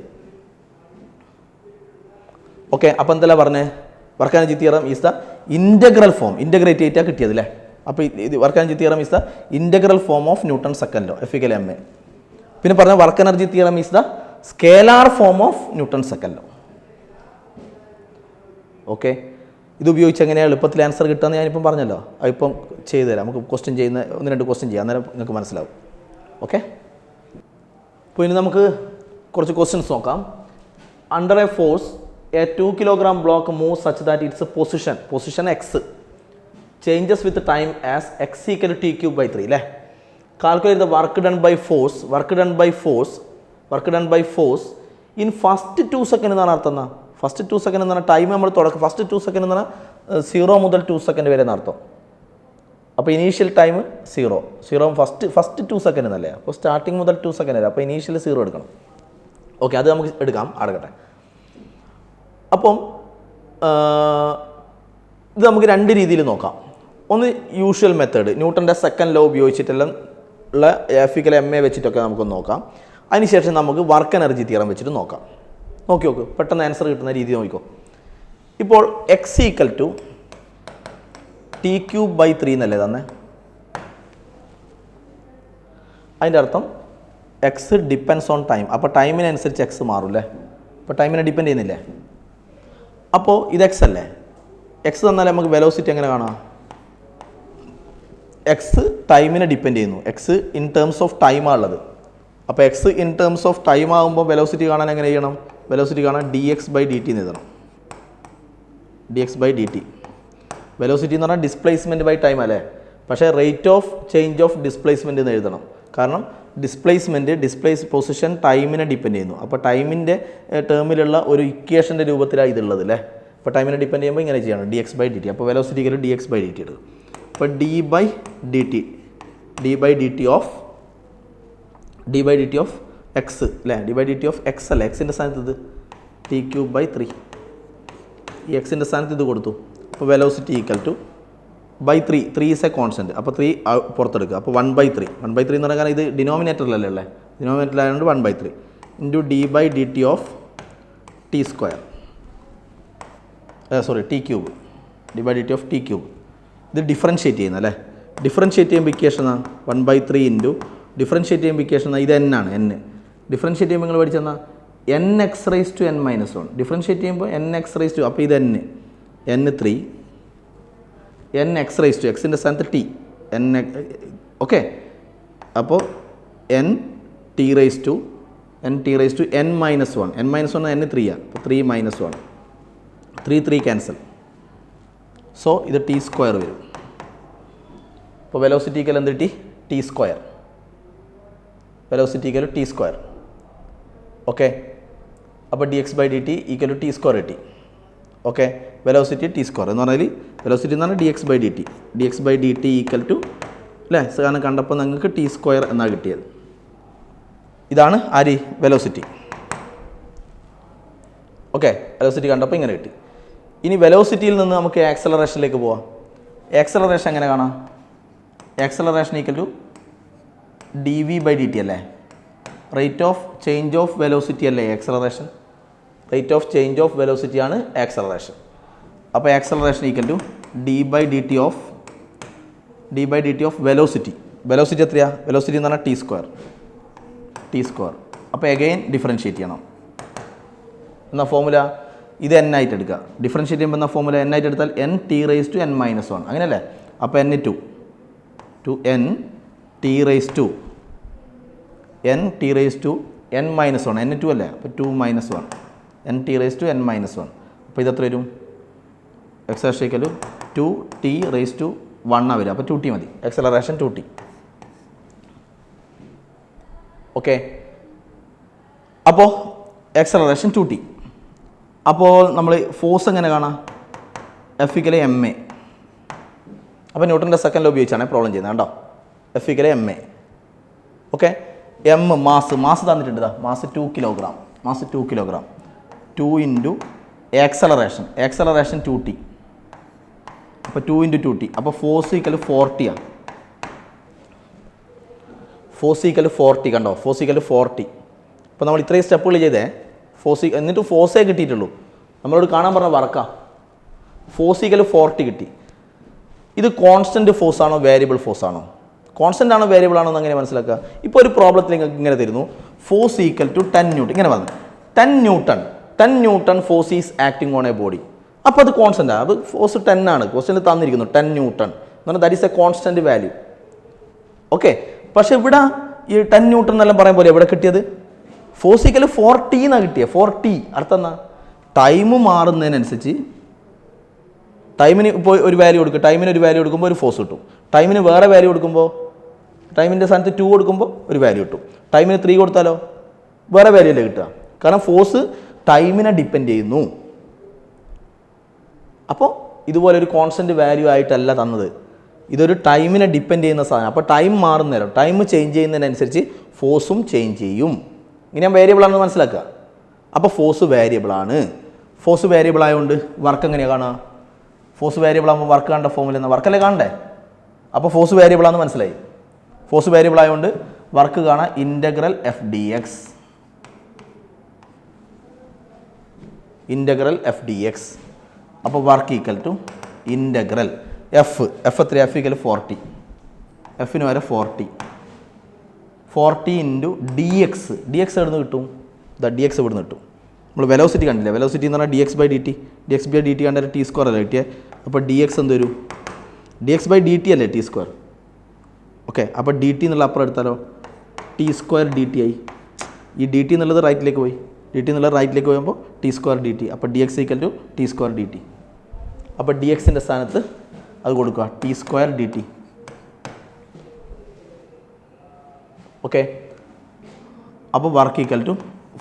ഓക്കെ, അപ്പോൾ എന്തെല്ലാം പറഞ്ഞേ? Work energy theorem is the integral form, integrate ചെയ്തിട്ടാണ് കിട്ടിയത് അല്ലേ. അപ്പോൾ ഇത് work energy theorem is the integral form of Newton second law, F equal M A. പിന്നെ പറഞ്ഞ work energy theorem is the scalar form of Newton second law. Okay, ഇത് ഉപയോഗിച്ച് എങ്ങനെയാണ് എളുപ്പത്തിൽ ആൻസർ കിട്ടുകയെന്ന് ഞാനിപ്പം പറഞ്ഞല്ലോ. അതിപ്പം ചെയ്തു തരാം. നമുക്ക് ക്വസ്റ്റ്യൻ ചെയ്യുന്ന 1-2 ക്വസ്റ്റ്യൻ ചെയ്യാം, അന്നേരം നിങ്ങൾക്ക് മനസ്സിലാവും. ഓക്കെ, അപ്പോൾ ഇനി നമുക്ക് കുറച്ച് ക്വസ്റ്റ്യൻസ് നോക്കാം. Under A force A 2 kilogram block moves such that its position x changes with time as x equal to t cube by 3 അല്ലേ. Calculate the work done by force in first 2 second എന്നാണ് അർത്ഥം. എന്നാ ഫസ്റ്റ് 2 സെക്കൻഡ് എന്ന് പറഞ്ഞാൽ ടൈം നമ്മൾ തുടക്കം, ഫസ്റ്റ് 2 സെക്കൻഡ് എന്ന് പറഞ്ഞാൽ 0 മുതൽ 2 സെക്കൻഡ് വരെ എന്നർത്ഥം. അപ്പോൾ ഇനീഷ്യൽ ടൈം 0 ഫസ്റ്റ് 2 സെക്കൻഡ് എന്നല്ലേ. അപ്പോൾ സ്റ്റാർട്ടിങ് മുതൽ 2 സെക്കൻഡ് വരെ, അപ്പോൾ ഇനീഷ്യൽ 0 എടുക്കണം. ഓക്കെ, അത് നമുക്ക് എടുക്കാം, അടക്കട്ടെ. അപ്പം ഇത് നമുക്ക് 2 രീതിയിൽ നോക്കാം. ഒന്ന് യൂഷ്വൽ മെത്തേഡ്, ന്യൂട്ടൻ്റെ സെക്കൻഡ് ലോ ഉപയോഗിച്ചിട്ടെല്ലാം ഉള്ള എഫ് ഈക്വൽ എം എ വെച്ചിട്ടൊക്കെ നമുക്കൊന്ന് നോക്കാം. അതിനുശേഷം നമുക്ക് വർക്ക് എനർജി തിയറം വെച്ചിട്ട് നോക്കാം. നോക്കി പെട്ടെന്ന് ആൻസർ കിട്ടുന്ന രീതി നോക്കിക്കോ. ഇപ്പോൾ X equal to T cube by 3 എന്നല്ലേ തന്നെ. അതിൻ്റെ അർത്ഥം എക്സ് ഡിപ്പെൻസ് ഓൺ ടൈം. അപ്പോൾ ടൈമിനനുസരിച്ച് എക്സ് മാറുമല്ലേ. അപ്പോൾ ടൈമിനെ ഡിപ്പെൻഡ് ചെയ്യുന്നില്ലേ. അപ്പോൾ ഇത് എക്സ് അല്ലേ. എക്സ് തന്നാൽ നമുക്ക് വെലോസിറ്റി എങ്ങനെ കാണാം? എക്സ് ടൈമിനെ ഡിപ്പെൻഡ് ചെയ്യുന്നു. എക്സ് ഇൻ ടേംസ് ഓഫ് ടൈമാണ് ഉള്ളത്. അപ്പോൾ X in terms of time ആകുമ്പോൾ വെലോസിറ്റി കാണാൻ എങ്ങനെ ചെയ്യണം? വെലോസിറ്റി കാണാൻ D X by D T എന്ന് എഴുതണം. D X by D T. Velocity എന്ന് പറഞ്ഞാൽ ഡിസ്പ്ലേസ്മെൻറ്റ് ബൈ ടൈം അല്ലേ. പക്ഷേ rate of change of displacement എന്ന് എഴുതണം. കാരണം ഡിസ്പ്ലേസ് പൊസിഷൻ ടൈമിനെ ഡിപ്പെൻഡ് ചെയ്യുന്നു. അപ്പോൾ ടൈമിൻ്റെ ടേമിലുള്ള ഒരു ഇക്വേഷൻ്റെ രൂപത്തിലാണ് ഇതുള്ളത് അല്ലേ. അപ്പോൾ ടൈമിനെ ഡിപ്പെൻഡ് ചെയ്യുമ്പോൾ ഇങ്ങനെ ചെയ്യണം, D X by D T. അപ്പോൾ വെലോസിറ്റിക്ക് D X by D T എടുക്കും. അപ്പോൾ D by D T of X അല്ലേ. D by D T of X അല്ലേ. എക്സിൻ്റെ സ്ഥാനത്ത് ഇത് ടി ക്യൂബ് ബൈ 3. ഈ എക്സിൻ്റെ സ്ഥാനത്ത് ഇത് കൊടുത്തു. അപ്പോൾ velocity equal to by 3 is a constant. അപ്പോൾ 3 പുറത്തെടുക്കുക. അപ്പോൾ 1/3 എന്ന് പറഞ്ഞാൽ ഇത് ഡിനോമിനേറ്ററിലല്ലേ ഉള്ളത്. ഡിനോമിനേറ്ററിലായതുകൊണ്ട് 1/3 into D by D T of T square, T cube. D by D T of T cube. ഇത് ഡിഫറൻഷ്യേറ്റ് ചെയ്യുന്ന അല്ലേ. ഡിഫറൻഷ്യേറ്റ് ചെയ്യുമ്പോൾ ഇക്വേഷനാണ് 1/3 ഇൻറ്റു ഡിഫറൻഷ്യേറ്റ് ചെയ്യുമ്പോൾ ഇക്വേഷൻ ഇത് n ആണ്. n ഡിഫറൻഷ്യേറ്റ് ചെയ്യുമ്പോൾ നിങ്ങൾ പഠിച്ചെന്നാൽ n(x)(n-1). ഡിഫറൻഷ്യേറ്റ് ചെയ്യുമ്പോൾ n(x)(, അപ്പോൾ ഇത് n 3 n(x)(, എക്സിൻ്റെ സ്ഥാനത്ത് t n ഓക്കെ. അപ്പോൾ n t raised to n minus 1. n minus 1 n 3 ആണ്. അപ്പോൾ 3 minus 1. 3 ക്യാൻസൽ. സോ ഇത് ടി സ്ക്വയർ വരും. അപ്പോൾ വെലോസിറ്റി ഈക്വൽ എന്ത് കിട്ടി? T square. Velocity equal T square. Okay. അപ്പോൾ D X by D T equal T square കിട്ടി. ഓക്കെ. വെലോസിറ്റി ടി സ്ക്വയർ എന്ന് പറഞ്ഞാൽ വെലോസിറ്റി എന്ന് പറഞ്ഞാൽ D X by D T. D X by D T equal to അല്ലേ, കാരണം കണ്ടപ്പോൾ നിങ്ങൾക്ക് ടി സ്ക്വയർ എന്നാണ് കിട്ടിയത്. ഇതാണ് ആര്? വെലോസിറ്റി. ഓക്കെ. വെലോസിറ്റി കണ്ടപ്പോൾ ഇങ്ങനെ കിട്ടി. ഇനി വെലോസിറ്റിയിൽ നിന്ന് നമുക്ക് ആക്സലറേഷനിലേക്ക് പോവാം. ആക്സലറേഷൻ എങ്ങനെ കാണാം? Acceleration equal to D V by D T അല്ലേ? Rate of change of velocity അല്ലേ acceleration? Rate of change of velocity ആണ് ആക്സലറേഷൻ. അപ്പോൾ acceleration equal to D by D T of velocity. Velocity എത്രയാ? വെലോസിറ്റി എന്ന് പറഞ്ഞാൽ ടി സ്ക്വയർ. അപ്പോൾ എഗെയിൻ ഡിഫറൻഷ്യേറ്റ് ചെയ്യണം. എന്നാ ഫോമുല ഇത് n ആയിട്ട് എടുക്കുക. ഡിഫറൻഷ്യേറ്റ് ചെയ്യുമ്പോൾ എന്നാ ഫോമുല n ആയിട്ട് എടുത്താൽ n t raised to n minus 1 അങ്ങനെയല്ലേ? അപ്പോൾ n to n t raised to n minus 1. n 2 അല്ലേ? അപ്പോൾ 2 minus 1. n t raised to n minus 1. അപ്പോൾ ഇതെത്ര വരും? Acceleration equal to 2t raised to 1 വരും. അപ്പോൾ 2t മതി. Acceleration 2t. ഓക്കെ. അപ്പോൾ എക്സലറേഷൻ 2t. അപ്പോൾ നമ്മൾ ഫോഴ്സ് എങ്ങനെ കാണാം? F equal M A. അപ്പോൾ ന്യൂട്ടൻ്റെ സെക്കൻഡ് ലോ ഉപയോഗിച്ചാണ് പ്രോബ്ലം ചെയ്യുന്നത് കേട്ടോ. F equal M A. Okay. M mass തന്നിട്ടുണ്ട്. Mass 2 kilogram. 2 into acceleration 2t. അപ്പോൾ 2 ഇൻറ്റു 2t. അപ്പോൾ ഫോഴ്സ് ഈക്വൽ 40 ആണ്. ഫോഴ്സ് ഈക്വൽ 40 കണ്ടോ? Force equal 40. അപ്പോൾ നമ്മൾ ഇത്രയും സ്റ്റെപ്പുകൾ ചെയ്തേ എന്നിട്ട് ഫോഴ്സേ കിട്ടിയിട്ടുള്ളൂ. നമ്മളോട് കാണാൻ പറഞ്ഞ വർക്കാ. ഫോഴ്സ് ഈക്വൽ 40 കിട്ടി. ഇത് കോൺസ്റ്റൻറ്റ് ഫോഴ്സ് ആണോ വേരിയബിൾ ഫോഴ്സ് ആണോ? കോൺസ്റ്റൻ്റ് ആണോ വേരിയബിൾ ആണോ എന്ന് എങ്ങനെ മനസ്സിലാക്കുക? ഇപ്പോൾ ഒരു പ്രോബ്ലത്തിൽ നിങ്ങൾക്ക് ഇങ്ങനെ തരുന്നു, ഫോഴ്സ് ഈക്വൽ ടു 10 ന്യൂട്ടൺ. ഇങ്ങനെ പറഞ്ഞു 10 newton force is acting on A body. അപ്പോൾ അത് കോൺസ്റ്റൻ്റ് ആണ്. അത് ഫോഴ്സ് 10 ആണ്. ക്വസ്റ്റ്യനിൽ തന്നിരിക്കുന്നു 10 ന്യൂട്ടൺ എന്ന് പറഞ്ഞാൽ that is a constant value. Okay. പക്ഷേ ഇവിടെ ഈ 10 ന്യൂട്ടൺ എന്നെല്ലാം പറയാൻ പോലെ എവിടെ കിട്ടിയത്? ഫോഴ്സ് ഈക്വൽ 40 എന്നാണ് കിട്ടിയത്. 40 അർത്ഥം എന്നാ? ടൈം മാറുന്നതിനനുസരിച്ച് ടൈമിന് ഇപ്പോൾ ഒരു വാല്യൂ കൊടുക്കുക. ടൈമിന് ഒരു വാല്യൂ കൊടുക്കുമ്പോൾ ഒരു ഫോഴ്സ് കിട്ടും. ടൈമിന് വേറെ വാല്യൂ കൊടുക്കുമ്പോൾ ടൈമിൻ്റെ സ്ഥാനത്ത് 2 കൊടുക്കുമ്പോൾ ഒരു വാല്യൂ കിട്ടും. ടൈമിന് 3 കൊടുത്താലോ വേറെ വാല്യൂ അല്ലേ കിട്ടുക? കാരണം ഫോഴ്സ് ടൈമിനെ ഡിപ്പെൻഡ് ചെയ്യുന്നു. അപ്പോൾ ഇതുപോലെ ഒരു കോൺസ്റ്റൻറ്റ് വാല്യൂ ആയിട്ടല്ല തന്നത്. ഇതൊരു ടൈമിനെ ഡിപ്പെൻഡ് ചെയ്യുന്ന സാധനം. അപ്പോൾ ടൈം മാറുന്നേരം ടൈം ചേഞ്ച് ചെയ്യുന്നതിനനുസരിച്ച് ഫോഴ്സും ചേഞ്ച് ചെയ്യും. ഇങ്ങനെ ഞാൻ വേരിയബിൾ ആണെന്ന് മനസ്സിലാക്കുക. അപ്പോൾ ഫോഴ്സ് വേരിയബിൾ ആണ്. ഫോഴ്സ് വേരിയബിൾ ആയതുകൊണ്ട് വർക്ക് എങ്ങനെയാണ് കാണുക? ഫോഴ്സ് വേരിയബിൾ ആകുമ്പോൾ വർക്ക് കണ്ട ഫോമിൽ നിന്ന് വർക്കല്ലേ കാണണ്ടേ? അപ്പോൾ ഫോഴ്സ് വേരിയബിൾ ആണെന്ന് മനസ്സിലായി. ഫോഴ്സ് വേരിയബിൾ ആയതുകൊണ്ട് വർക്ക് കാണാൻ ഇൻ്റഗ്രൽ എഫ് ഡി എക്സ്. അപ്പോൾ work equal to integral F എത്രയാണ്? F equal 40. എഫിന് വരെ 40 into D X. D X എവിടെ നിന്ന് കിട്ടും? ഡി എക്സ് ഇവിടെ നിന്ന് കിട്ടും. നമ്മൾ വെലോസിറ്റി കണ്ടില്ലേ? വെലോസിറ്റി എന്ന് പറഞ്ഞാൽ D X by D T കണ്ടാൽ ടി സ്ക്വയർ അല്ലേ കിട്ടിയത്? അപ്പോൾ ഡി എക്സ് എന്ത് വരും? D X by D T അല്ലേ ടി സ്ക്വയർ? ഓക്കെ. അപ്പോൾ ഡി ടി എന്നുള്ള അപ്പുറം എടുത്താലോ ടി സ്ക്വയർ ഡി ടി ആയി. ഈ ഡി ടി എന്നുള്ളത് റൈറ്റിലേക്ക് പോയി. ഡി ടി എന്നുള്ളത് റൈറ്റിലേക്ക് പോകുമ്പോൾ ടി സ്ക്വയർ ഡി ടി. അപ്പോൾ D X equal to T square D T. അപ്പോൾ ഡി എക്സിൻ്റെ സ്ഥാനത്ത് അത് കൊടുക്കുക T square D T. Okay. അപ്പോൾ വർക്ക് ഈക്വൽ ടു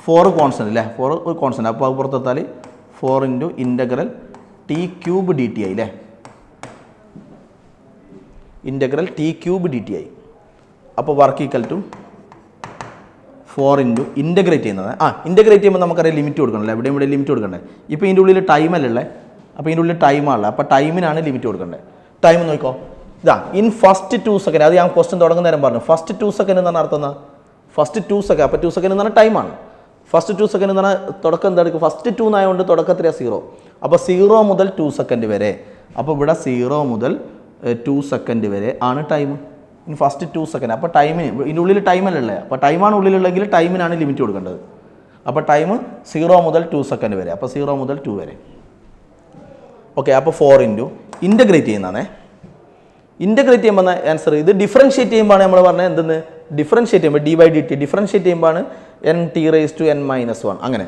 4 കോൺസ്റ്റൻ്റ് അല്ലേ? 4 ഒരു കോൺസ്റ്റൻ്റ്. അപ്പോൾ അത് പുറത്തെടുത്താൽ 4 into integral T cube D T ആയി അല്ലേ? Integral T cube D T ആയി. അപ്പോൾ work equal to 4 into integrate ചെയ്യുന്നത്. ഇൻ്റഗ്രേറ്റ് ചെയ്യുമ്പോൾ നമുക്കറിയാം ലിമിറ്റ് കൊടുക്കണമല്ലോ. എവിടെയും ഇവിടെ ലിമിറ്റ് കൊടുക്കണ്ടേ? ഇപ്പോൾ ഇതിൻ്റെ ഉള്ളിൽ ടൈമല്ലേ? അപ്പോൾ ഇതിൻ്റെ ഉള്ളിൽ ടൈമാണല്ലോ. അപ്പോൾ ടൈമിനാണ് ലിമിറ്റ് കൊടുക്കേണ്ടത്. ടൈം നോക്കിക്കോ. ഇതാ ഇൻ ഫസ്റ്റ് 2 സെക്കൻഡ്. അത് ഞാൻ ക്വസ്റ്റ്യൻ തുടങ്ങുന്ന നേരം പറഞ്ഞു. ഫസ്റ്റ് 2 സെക്കൻഡ് എന്നാണ് അർത്ഥം എന്നാ? First 2 second. അപ്പോൾ 2 സെക്കൻഡ് എന്ന് പറഞ്ഞാൽ ടൈമാണ്. ഫസ്റ്റ് 2 സെക്കൻഡ് എന്ന് പറഞ്ഞാൽ തുടക്കം എന്താ എടുക്കും? ഫസ്റ്റ് 2 എന്നായതുകൊണ്ട് തുടക്കത്തിൽ 0. അപ്പോൾ 0 മുതൽ 2 സെക്കൻഡ് വരെ. അപ്പോൾ ഇവിടെ 0 മുതൽ 2 സെക്കൻഡ് വരെ ആണ് ടൈം. In first 2 second. അപ്പോൾ ടൈമിന് ഇതിൻ്റെ ഉള്ളിൽ ടൈമല്ലേ? അപ്പോൾ ടൈമാണ് ഉള്ളിലുള്ളെങ്കിൽ ടൈമിനാണ് ലിമിറ്റ് കൊടുക്കേണ്ടത്. അപ്പോൾ ടൈം 0 മുതൽ 2 സെക്കൻഡ് വരെ. അപ്പോൾ 0 മുതൽ 2 വരെ. ഓക്കെ. അപ്പോൾ 4 ഇൻറ്റു ഇൻ്റഗ്രേറ്റ് ചെയ്യുന്നതാണേ. ഇൻ്റഗ്രേറ്റ് ചെയ്യുമ്പോൾ ആൻസർ ഇത് ഡിഫറൻഷ്യേറ്റ് ചെയ്യുമ്പോൾ നമ്മൾ പറഞ്ഞത് എന്തെന്ന് ഡിഫറൻഷ്യേറ്റ് ചെയ്യുമ്പോൾ D by D T differentiate ചെയ്യുമ്പോൾ N T raise to N minus 1 അങ്ങനെ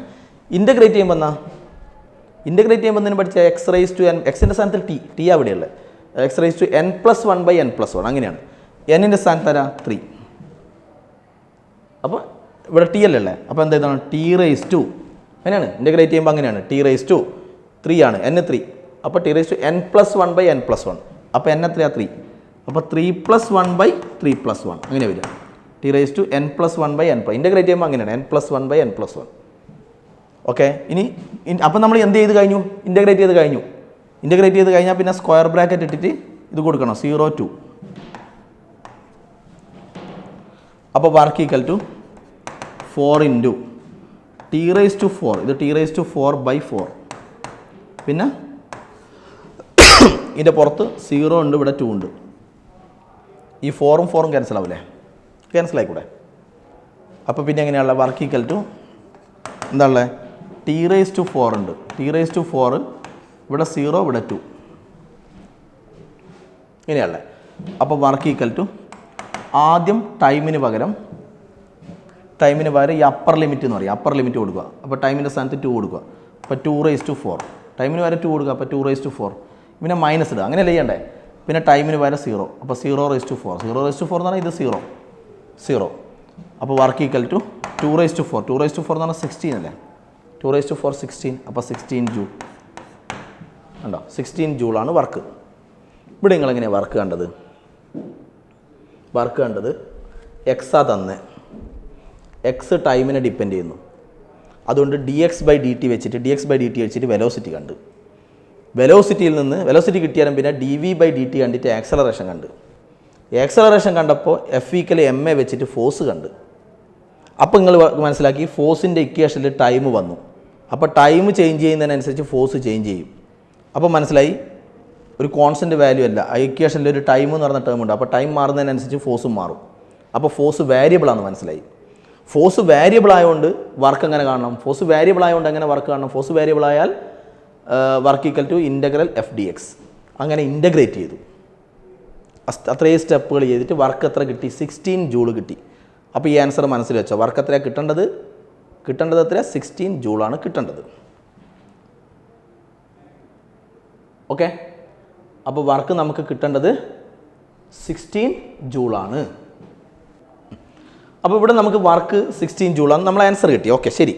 ഇൻ്റഗ്രേറ്റ് ചെയ്യുമ്പോൾ എന്നാ ഇൻ്റഗ്രേറ്റ് ചെയ്യുമ്പോൾ തന്നെ പഠിച്ച എക്സ് റേസ് ടു എൻ എക്സിൻ്റെ സ്ഥാനത്തിൽ ടി അവിടെയുള്ളത് X raise to N plus 1 by N plus 1 അങ്ങനെയാണ് എന്നിൻ്റെ സ്ഥാനത്ത് തരാം 3 അപ്പോൾ ഇവിടെ ടി അല്ലല്ലേ അപ്പോൾ എന്താണ് ടി റേസ് ടു അങ്ങനെയാണ് ഇൻ്റഗ്രേറ്റ് ചെയ്യുമ്പോൾ അങ്ങനെയാണ് ടി റേസ് ടു 3 ആണ് എൻ 3 അപ്പോൾ T raise to N plus 1 by N plus 1 അപ്പോൾ എൻ എത്രയാണ് 3 അപ്പോൾ 3 പ്ലസ് 1 ബൈ 3 പ്ലസ് 1 അങ്ങനെ വരിക T raise to N plus 1 by N plus integrate ചെയ്യുമ്പോൾ അങ്ങനെയാണ് N plus 1 by N plus 1 okay ഇനി അപ്പം നമ്മൾ എന്ത് ചെയ്ത് കഴിഞ്ഞു ഇൻ്റഗ്രേറ്റ് ചെയ്ത് കഴിഞ്ഞു ഇൻ്റഗ്രേറ്റ് ചെയ്ത് കഴിഞ്ഞാൽ പിന്നെ സ്ക്വയർ ബ്രാക്കറ്റ് ഇട്ടിട്ട് ഇത് കൊടുക്കണം 0 to അപ്പോൾ work equal to 4 into T raise to 4 ഇത് ടി റേസ് ടു 4 ബൈ 4 പിന്നെ ഇതിൻ്റെ പുറത്ത് 0 ഉണ്ട് ഇവിടെ 2 ഉണ്ട് ഈ 4ഉം 4ഉം ക്യാൻസൽ ആവില്ലേ ക്യാൻസൽ ആയിക്കൂടെ അപ്പോൾ പിന്നെ എങ്ങനെയുള്ള വർക്ക് ഈക്വൽ ടു എന്താണല്ലേ ടി റേസ് ടു 4 ഉണ്ട് ടി റേസ് ടു 4 ഇവിടെ 0 ഇവിടെ 2 ഇങ്ങനെയല്ലേ അപ്പോൾ വർക്ക് ഈക്വൽ ടു ആദ്യം ടൈമിന് പകരം ഈ അപ്പർ ലിമിറ്റ് എന്ന് പറയും അപ്പർ ലിമിറ്റ് കൊടുക്കുക അപ്പോൾ ടൈമിൻ്റെ സ്ഥാനത്ത് 2 കൊടുക്കുക അപ്പോൾ 2 റേസ് ടു 4 ടൈമിന് വരെ 2 കൊടുക്കുക അപ്പോൾ 2 റേസ് ടു 4 പിന്നെ മൈനസ് ഇടുക അങ്ങനെയല്ലേ ചെയ്യണ്ടേ പിന്നെ ടൈമിന് വരെ 0 അപ്പോൾ 0 റേസ് ടു 4 0 റേസ് ടു 4 എന്ന് പറഞ്ഞാൽ ഇത് 0 അപ്പോൾ work equal to 2 raise to 4 2 raise to 4 എന്ന് പറഞ്ഞാൽ 16 അല്ലേ 2 റേസ് ടു 4 16 അപ്പോൾ 16 ജൂൾ ഉണ്ടോ 16 ജൂളാണ് വർക്ക് ഇവിടെ നിങ്ങളെങ്ങനെയാണ് വർക്ക് കണ്ടത് എക്സാ തന്നെ എക്സ് ടൈമിനെ ഡിപ്പെൻഡ് ചെയ്യുന്നു അതുകൊണ്ട് D X by D T വെച്ചിട്ട് വെലോസിറ്റി കണ്ട് വെലോസിറ്റിയിൽ നിന്ന് വെലോസിറ്റി കിട്ടിയാലും പിന്നെ D V by D T കണ്ടിട്ട് ആക്സലറേഷൻ കണ്ടപ്പോൾ എഫ് ഈക്വൽ എം എ വെച്ചിട്ട് ഫോഴ്സ് കണ്ട് അപ്പോൾ നിങ്ങൾ മനസ്സിലാക്കി ഫോഴ്സിൻ്റെ ഇക്വേഷനിൽ ടൈം വന്നു അപ്പോൾ ടൈം ചേഞ്ച് ചെയ്യുന്നതിനനുസരിച്ച് ഫോഴ്സ് ചേഞ്ച് ചെയ്യും അപ്പോൾ മനസ്സിലായി ഒരു കോൺസ്റ്റൻറ്റ് വാല്യൂ അല്ല ആ ഇക്വേഷനിൽ ഒരു ടൈം എന്ന് പറഞ്ഞ ടേം ഉണ്ട് അപ്പോൾ ടൈം മാറുന്നതിനനുസരിച്ച് ഫോഴ്സും മാറും അപ്പോൾ ഫോഴ്സ് വേരിയബിളാണെന്ന് മനസ്സിലായി ഫോഴ്സ് വേരിയബിൾ ആയതുകൊണ്ട് വർക്ക് എങ്ങനെ കാണണം ഫോഴ്സ് വേരിയബിൾ ആയതുകൊണ്ട് എങ്ങനെ വർക്ക് കാണണം ഫോഴ്സ് വേരിയബിൾ ആയാൽ work equal to integral F D X അങ്ങനെ ഇൻ്റഗ്രേറ്റ് ചെയ്തു അത്രയും സ്റ്റെപ്പുകൾ ചെയ്തിട്ട് വർക്ക് എത്ര കിട്ടി 16 ജൂൾ കിട്ടി അപ്പോൾ ഈ ആൻസർ മനസ്സിൽ വെച്ചോ വർക്ക് എത്രയാണ് കിട്ടേണ്ടത് എത്ര 16 ജൂളാണ് കിട്ടേണ്ടത് ഓക്കെ അപ്പോൾ വർക്ക് നമുക്ക് കിട്ടേണ്ടത് 16 ജൂളാണ് അപ്പോൾ ഇവിടെ നമുക്ക് വർക്ക് 16 ജൂളാണ് നമ്മൾ ആൻസർ കിട്ടി ഓക്കെ ശരി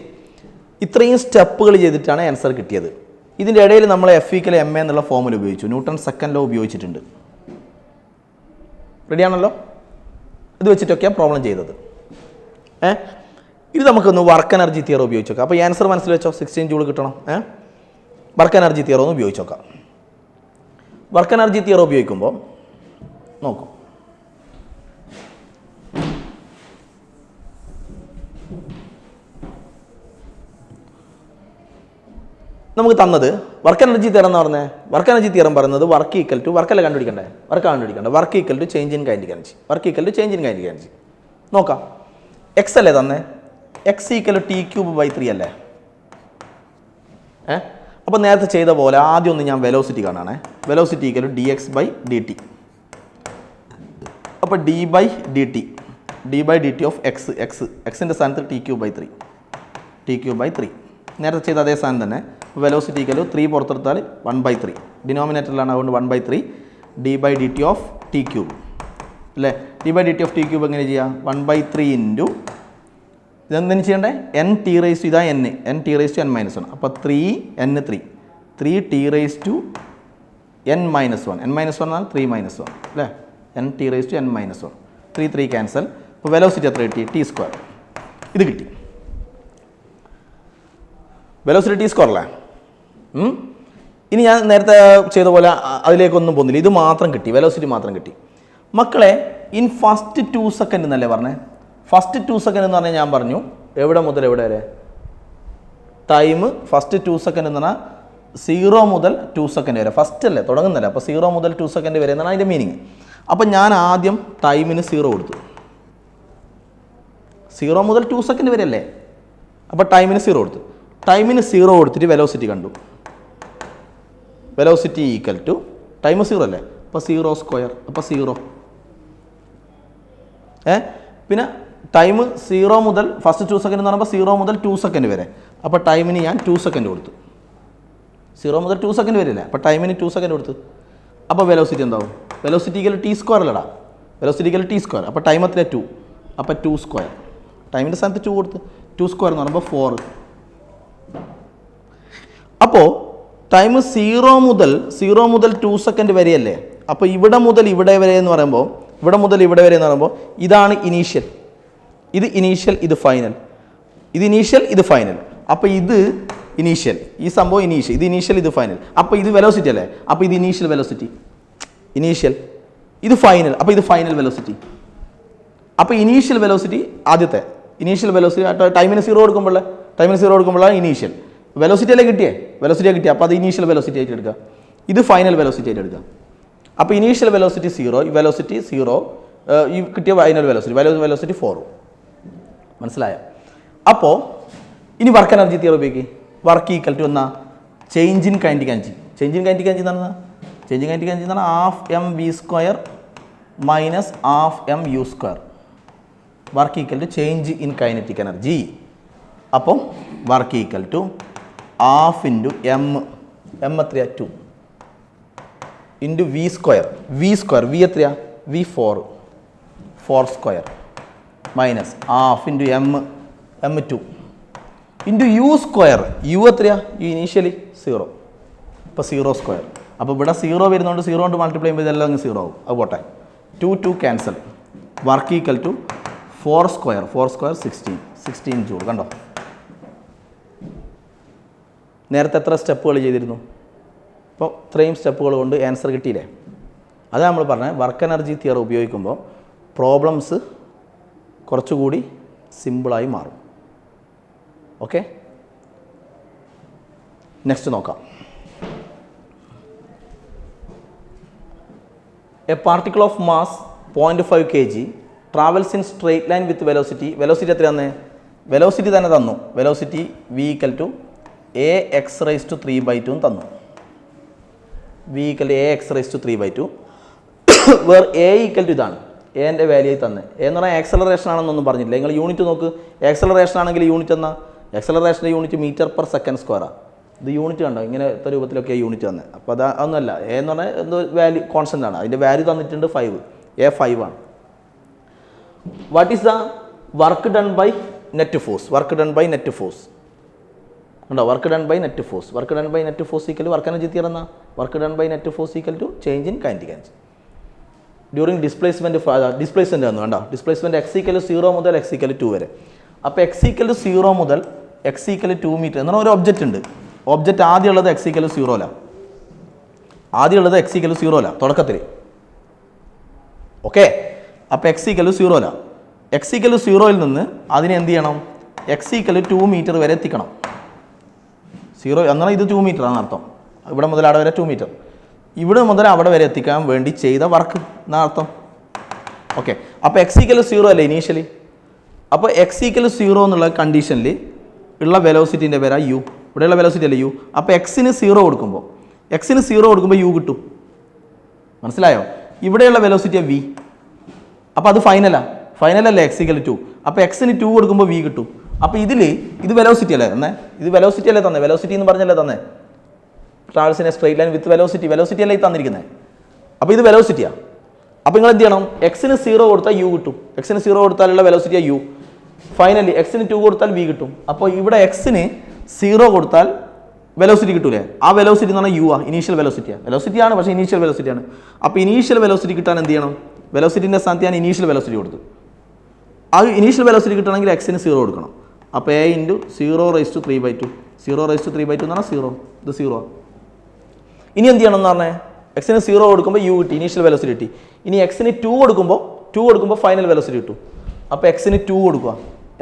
ഇത്രയും സ്റ്റെപ്പുകൾ ചെയ്തിട്ടാണ് ആൻസർ കിട്ടിയത് ഇതിൻ്റെ ഇടയിൽ നമ്മൾ എഫ് ഈക്വൽ എം എ എന്നുള്ള ഫോമുല ഉപയോഗിച്ചു ന്യൂട്ടൺ സെക്കൻഡ് ലോ ഉപയോഗിച്ചിട്ടുണ്ട് റെഡിയാണല്ലോ ഇത് വെച്ചിട്ടൊക്കെയാണ് പ്രോബ്ലം ചെയ്തത് ഇത് നമുക്കൊന്ന് വർക്ക് എനർജി തിയറി ഉപയോഗിച്ച് നോക്കാം അപ്പോൾ ഈ ആൻസർ മനസ്സിൽ വെച്ചോ 16 ജൂൾ കിട്ടണം വർക്ക് എനർജി തിയറി ഒന്ന് ഉപയോഗിച്ച് നോക്കാം വർക്ക് എനർജി തിയറി ഉപയോഗിക്കുമ്പോൾ നോക്കൂ നമുക്ക് തന്നത് വർക്ക് എനർജി തിയറം എന്ന് പറഞ്ഞത് വർക്ക് എനർജി തിയറം പറയുന്നത് വർക്ക് ഈക്വൽ ടു വർക്കല്ല കണ്ടുപിടിക്കണ്ടേ work equal to change in kinetic energy നോക്കാം എക്സ് അല്ലേ തന്നെ X equal T cube by 3 അല്ലേ അപ്പോൾ നേരത്തെ ചെയ്ത പോലെ ആദ്യം ഒന്ന് ഞാൻ വെലോസിറ്റി കാണാണേ velocity equal D X by D T അപ്പോൾ D by D T of എക്സിൻ്റെ സ്ഥാനത്ത് ടി ക്യൂബ് ബൈ 3 നേരത്തെ ചെയ്ത അതേ സ്ഥാനം തന്നെ വെലോസിറ്റി ഈക്വൽ 3 പുറത്തെടുത്താൽ 1/3 ഡിനോമിനേറ്ററിലാണ് അതുകൊണ്ട് 1/3 D by D T of T cube അല്ലേ D by D T of T cube എങ്ങനെ ചെയ്യാം 1/3 ഇൻറ്റു ഇതെന്തിനു ചെയ്യണ്ടേ എൻ ടി റേസ് ടു ഇതാ N T raise to N minus 1 അപ്പോൾ 3 T raise to N minus 1 എന്നാൽ 3 - 1 അല്ലേ N T raise to N minus 1 3 cancel അപ്പോൾ വെലോസിറ്റി എത്ര കിട്ടി ടി സ്ക്വയർ ഇത് കിട്ടി വെലോസിറ്റി ടി സ്ക്വയർ അല്ലേ ഇനി ഞാൻ നേരത്തെ ചെയ്ത പോലെ അതിലേക്കൊന്നും പോകുന്നില്ല ഇത് മാത്രം കിട്ടി വെലോസിറ്റി മാത്രം കിട്ടി മക്കളെ ഇൻ ഫസ്റ്റ് 2 സെക്കൻഡ് എന്നല്ലേ പറഞ്ഞേ ഫസ്റ്റ് 2 സെക്കൻഡ് എന്ന് പറഞ്ഞാൽ ഞാൻ പറഞ്ഞു എവിടെ മുതൽ എവിടെ വരെ ടൈം ഫസ്റ്റ് 2 സെക്കൻഡ് എന്ന് പറഞ്ഞാൽ 0 മുതൽ 2 സെക്കൻഡ് വരെ ഫസ്റ്റ് അല്ലേ തുടങ്ങുന്നല്ലേ അപ്പോൾ 0 മുതൽ 2 സെക്കൻഡ് വരെ എന്നാണ് അതിൻ്റെ മീനിങ് അപ്പം ഞാൻ ആദ്യം ടൈമിന് 0 കൊടുത്തു 0 മുതൽ 2 സെക്കൻഡ് വരെ അല്ലേ അപ്പോൾ ടൈമിന് 0 കൊടുത്തു ടൈമിന് 0 കൊടുത്തിട്ട് വെലോസിറ്റി കണ്ടു വെലോസിറ്റി ഈക്വൽ ടു ടൈം 0 അല്ലേ അപ്പോൾ 0² അപ്പോൾ 0. പിന്നെ ടൈം 0 മുതൽ ഫസ്റ്റ് 2 സെക്കൻഡ് എന്ന് പറയുമ്പോൾ 0 മുതൽ 2 സെക്കൻഡ് വരെ. അപ്പോൾ ടൈമിന് ഞാൻ 2 സെക്കൻഡ് കൊടുത്തു. 0 മുതൽ 2 സെക്കൻഡ് വരില്ല, അപ്പോൾ ടൈമിന് 2 സെക്കൻഡ് കൊടുത്തു. അപ്പോൾ വെലോസിറ്റി എന്താവും? വെലോസിറ്റിക്കൽ t² അല്ലടാ, വെലോസിറ്റിക്കൽ t². അപ്പോൾ ടൈം എത്ര 2, അപ്പോൾ 2². ടൈമിൻ്റെ സ്ഥാനത്ത് 2 കൊടുത്ത് 2² എന്ന് പറയുമ്പോൾ 4. അപ്പോൾ ടൈം 0 മുതൽ 2 സെക്കൻഡ് വരെയല്ലേ. അപ്പോൾ ഇവിടെ മുതൽ ഇവിടെ വരെ എന്ന് പറയുമ്പോൾ ഇതാണ് ഇനീഷ്യൽ, ഇത് ഇനീഷ്യൽ, ഇത് ഫൈനൽ, ഇത് ഇനീഷ്യൽ, ഇത് ഫൈനൽ. അപ്പോൾ ഇത് ഇനീഷ്യൽ, ഈ സംഭവം ഇനീഷ്യൽ, ഇത് ഇനീഷ്യൽ, ഇത് ഫൈനൽ. അപ്പോൾ ഇത് വെലോസിറ്റി അല്ലേ, അപ്പോൾ ഇത് ഇനീഷ്യൽ വെലോസിറ്റി, ഇനീഷ്യൽ, ഇത് ഫൈനൽ, അപ്പോൾ ഇത് ഫൈനൽ വെലോസിറ്റി. അപ്പോൾ ഇനീഷ്യൽ വെലോസിറ്റി ആദ്യത്തെ ഇനീഷ്യൽ വെലോസിറ്റി ടൈമിന് 0 കൊടുക്കുമ്പോഴാണ് ഇനീഷ്യൽ വെലോസിറ്റി കിട്ടിയേ. അപ്പോൾ അത് ഇനീഷ്യൽ വെലോസിറ്റി ആയിട്ട് എടുക്കുക, ഇത് ഫൈനൽ വെലോസിറ്റി ആയിട്ട് എടുക്കുക. അപ്പോൾ ഇനീഷ്യൽ വെലോസിറ്റി 0, ഈ വെലോസിറ്റി 0, ഈ കിട്ടിയ ഫൈനൽ വെലോസിറ്റി 4. മനസ്സിലായോ? അപ്പോൾ ഇനി വർക്ക് എനർജി തിയറി ഉപയോഗിക്കുക. വർക്ക് ഈക്വൽ ടു എന്നാ change in kinetic energy. Change in kinetic energy എന്ന് പറഞ്ഞാൽ ½ mv² minus ½ mu². Work equal to change in kinetic energy. അപ്പം work equal to ½ into m എത്രയാ 2 ഇൻറ്റു v² v എത്രയാ v4 4² minus ½ into m2 into u² എത്രയാ ഇനീഷ്യലി 0, അപ്പോൾ 0². അപ്പോൾ ഇവിടെ 0 വരുന്നതുകൊണ്ട് 0 കൊണ്ട് മൾട്ടിപ്ലൈ ചെയ്യുമ്പോൾ ഇതെല്ലാം അങ്ങ് 0 ആവും. അത് പോട്ടെ, 2 cancel. Work equal to 4² 16 joule. കണ്ടോ, നേരത്തെ എത്ര സ്റ്റെപ്പുകൾ ചെയ്തിരുന്നു? അപ്പോൾ ഇത്രയും സ്റ്റെപ്പുകൾ കൊണ്ട് ആൻസർ കിട്ടിയില്ലേ? അതാണ് നമ്മൾ പറഞ്ഞത്, വർക്ക് എനർജി തിയറി ഉപയോഗിക്കുമ്പോൾ പ്രോബ്ലംസ് കുറച്ചുകൂടി സിമ്പിളായി മാറും. ഓക്കെ, നെക്സ്റ്റ് നോക്കാം. A particle of mass 0.5 kg travels in straight line with velocity. Velocity എത്രയാന്ന്? വെലോസിറ്റി തന്നെ തന്നു. Velocity v equal to ax⁻³ തന്നു. v equal to ax⁻³. Where a equal to ഇതാണ്, എൻ്റെ വാല്യൂ തന്നെ. എന്ന് പറഞ്ഞാൽ ആക്സലറേഷൻ ആണെന്നൊന്നും പറഞ്ഞില്ല. നിങ്ങൾ യൂണിറ്റ് നോക്ക്. ആക്സലറേഷൻ ആണെങ്കിൽ യൂണിറ്റ് എന്നാ? ആക്സലറേഷൻ്റെ യൂണിറ്റ് m/s². ഇത് യൂണിറ്റ് കണ്ടോ, ഇങ്ങനത്തെ രൂപത്തിലൊക്കെ യൂണിറ്റ് തന്നെ. അപ്പോൾ അതൊന്നുമല്ല, എന്ന് പറഞ്ഞാൽ എന്തോ വാല്യൂ കോൺസ്റ്റൻ്റ് ആണ്. അതിൻ്റെ വാല്യൂ തന്നിട്ടുണ്ട് 5, a5 ആണ്. What is the work done by net force? Work done by net force ഉണ്ടോ? Work done by net force. Work done by net force equal work energy theory എന്നാ? Work done by net force equal to change in kinetic energy during displacement. Displacement ആണ് വേണ്ട. ഡിസ്പ്ലേസ്മെൻറ്റ് x = 0 മുതൽ x = 2 വരെ. അപ്പോൾ x = 0 മുതൽ x = 2 മീറ്റർ എന്നാൽ ഒരു ഒബ്ജക്റ്റ് ഉണ്ട്. ഒബ്ജക്റ്റ് ആദ്യമുള്ളത് x = 0 ആദ്യമുള്ളത് x = 0 തുടക്കത്തിൽ. ഓക്കെ, അപ്പോൾ x = 0 x = 0 നിന്ന് അതിനെ എന്ത് ചെയ്യണം? x = 2 മീറ്റർ വരെ എത്തിക്കണം. 0 എന്നാൽ ഇത് 2 മീറ്റർ ആണ് അർത്ഥം. ഇവിടെ മുതൽ അവിടെ വരെ 2 മീറ്റർ. ഇവിടെ മുതൽ അവിടെ വരെ എത്തിക്കാൻ വേണ്ടി ചെയ്ത വർക്ക് എന്നാണ് അർത്ഥം. ഓക്കെ, അപ്പോൾ x = 0 അല്ലേ ഇനീഷ്യലി? അപ്പോൾ x = 0 എന്നുള്ള കണ്ടീഷനിൽ ഉള്ള വെലോസിറ്റിൻ്റെ പേരാ u. ഇവിടെയുള്ള വെലോസിറ്റി അല്ലേ u. അപ്പോൾ x-ന് 0 കൊടുക്കുമ്പോൾ u കിട്ടും. മനസ്സിലായോ? ഇവിടെയുള്ള വെലോസിറ്റിയാ v. അപ്പോൾ അത് ഫൈനലല്ലേ x = 2. അപ്പോൾ x-ന് 2 കൊടുക്കുമ്പോൾ v കിട്ടും. അപ്പോൾ ഇത് വെലോസിറ്റി അല്ലേ തന്നെ? ഇത് വെലോസിറ്റി അല്ലേ തന്നെ? വെലോസിറ്റി എന്ന് പറഞ്ഞല്ലേ തന്നെ? Travels in A straight line with velocity അല്ലേ ഈ തന്നിരിക്കുന്നത്? അപ്പോൾ ഇത് വെലോസിറ്റിയാണ്. അപ്പോൾ നിങ്ങൾ എന്ത് ചെയ്യണം? x-ന് 0 കൊടുത്താൽ u കിട്ടും. x-ന് 0 കൊടുത്താലുള്ള വെലോസിറ്റിയാ u. ഫൈനലി x-ന് 2 കൊടുത്താൽ v കിട്ടും. അപ്പോൾ ഇവിടെ x-ന് 0 കൊടുത്താൽ വെലോസിറ്റി കിട്ടൂലേ? ആ വെലോസിറ്റി എന്ന് പറഞ്ഞാൽ u ആ, ഇനീഷ്യൽ വെലോസിറ്റിയാണ്. പക്ഷേ ഇനീഷ്യൽ വെലോസിറ്റിയാണ്. അപ്പോൾ ഇനീഷ്യൽ വെലോസിറ്റി കിട്ടാൻ എന്ത് ചെയ്യണം? വെലോസിറ്റിൻ്റെ സ്ഥാനത്ത് ഞാൻ ഇനീഷ്യൽ വെലോസിറ്റി കൊടുത്തു. ആ ഇനീഷ്യൽ വെലോസിറ്റി കിട്ടണമെങ്കിൽ x-ന് 0 കൊടുക്കണം. അപ്പോൾ a × 0⁻³ 0⁻³ എന്ന് പറഞ്ഞാൽ 0. ഇത് 0 ആണ്. ഇനി എന്ത് ചെയ്യണം എന്ന് പറഞ്ഞാൽ x-ന് 0 കൊടുക്കുമ്പോൾ u കിട്ടി, ഇനീഷ്യൽ വെലോസിറ്റി കിട്ടി. ഇനി x-ന് 2 കൊടുക്കുമ്പോൾ ഫൈനൽ വെലോസിറ്റി കിട്ടും. അപ്പോൾ x-ന് 2 കൊടുക്കുക.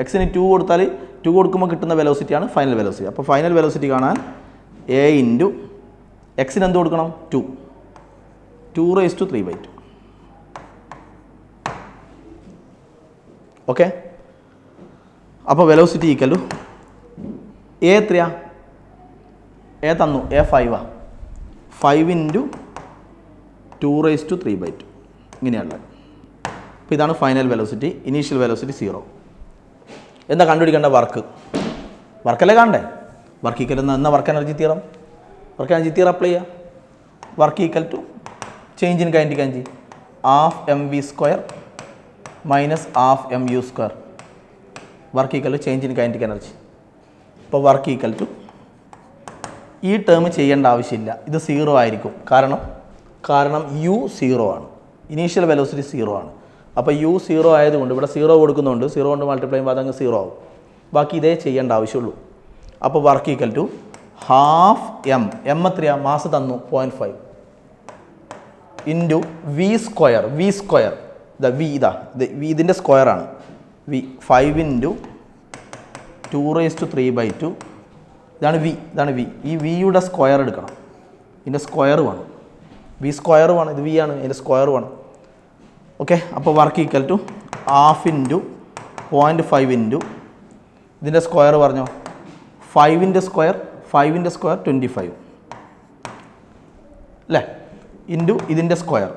x-ന് 2 കൊടുത്താൽ 2 കൊടുക്കുമ്പോൾ കിട്ടുന്ന വെലോസിറ്റിയാണ് ഫൈനൽ വെലോസിറ്റി. അപ്പോൾ ഫൈനൽ വെലോസിറ്റി കാണാൻ a × x-ന് എന്ത് കൊടുക്കണം? 2⁻³ ഓക്കെ. അപ്പോൾ വെലോസിറ്റി ഈക്വൽ ടു a എത്രയാ? a തന്നു, a 5 5 × 2^3/2 ഇങ്ങനെയാണ്. അപ്പോൾ ഇതാണ് ഫൈനൽ വെലോസിറ്റി. Initial velocity 0. എന്താ കണ്ടുപിടിക്കേണ്ട? വർക്കല്ലേ കാണണ്ടേ? വർക്ക് ഈക്വൽ എന്നാ വർക്ക് എനർജി തിയറം അപ്ലൈ ചെയ്യുക. Work equal to change in kinetic energy ½ mv² minus ½ mu². Work equal to change in kinetic energy. ഇപ്പോൾ വർക്ക് ഈക്വൽ ടു ഈ ടേം ചെയ്യേണ്ട ആവശ്യമില്ല, ഇത് 0 ആയിരിക്കും. കാരണം u 0 ആണ്, ഇനീഷ്യൽ വെലോസിറ്റി 0 ആണ്. അപ്പോൾ u 0 ആയതുകൊണ്ട് ഇവിടെ 0 കൊടുക്കുന്നുണ്ട്, 0 കൊണ്ട് മൾട്ടിപ്ലൈ ചെയ്യുമ്പോൾ അതങ്ങ് 0 ആവും. ബാക്കി ഇതേ ചെയ്യേണ്ട ആവശ്യമുള്ളൂ. അപ്പോൾ വർക്ക് ഈക്വൽ ടു ½ m എത്രയാണ്? മാസ് തന്നു 0.5 ഇൻറ്റു v². ഇതിൻ്റെ സ്ക്വയറാണ് v. 5 ഇൻറ്റു 2^3/2. ഇതാണ് v. ഈ വിയുടെ സ്ക്വയർ എടുക്കണം. ഇതിൻ്റെ സ്ക്വയർ വേണം. v² വേണം. ഇത് v ആണ്, ഇതിൻ്റെ സ്ക്വയർ വേണം. ഓക്കെ. അപ്പോൾ work equal to ½ into 0.5 into ഇതിൻ്റെ സ്ക്വയർ പറഞ്ഞോ 5ൻ്റെ സ്ക്വയർ 25 അല്ലേ, ഇൻറ്റു ഇതിൻ്റെ സ്ക്വയർ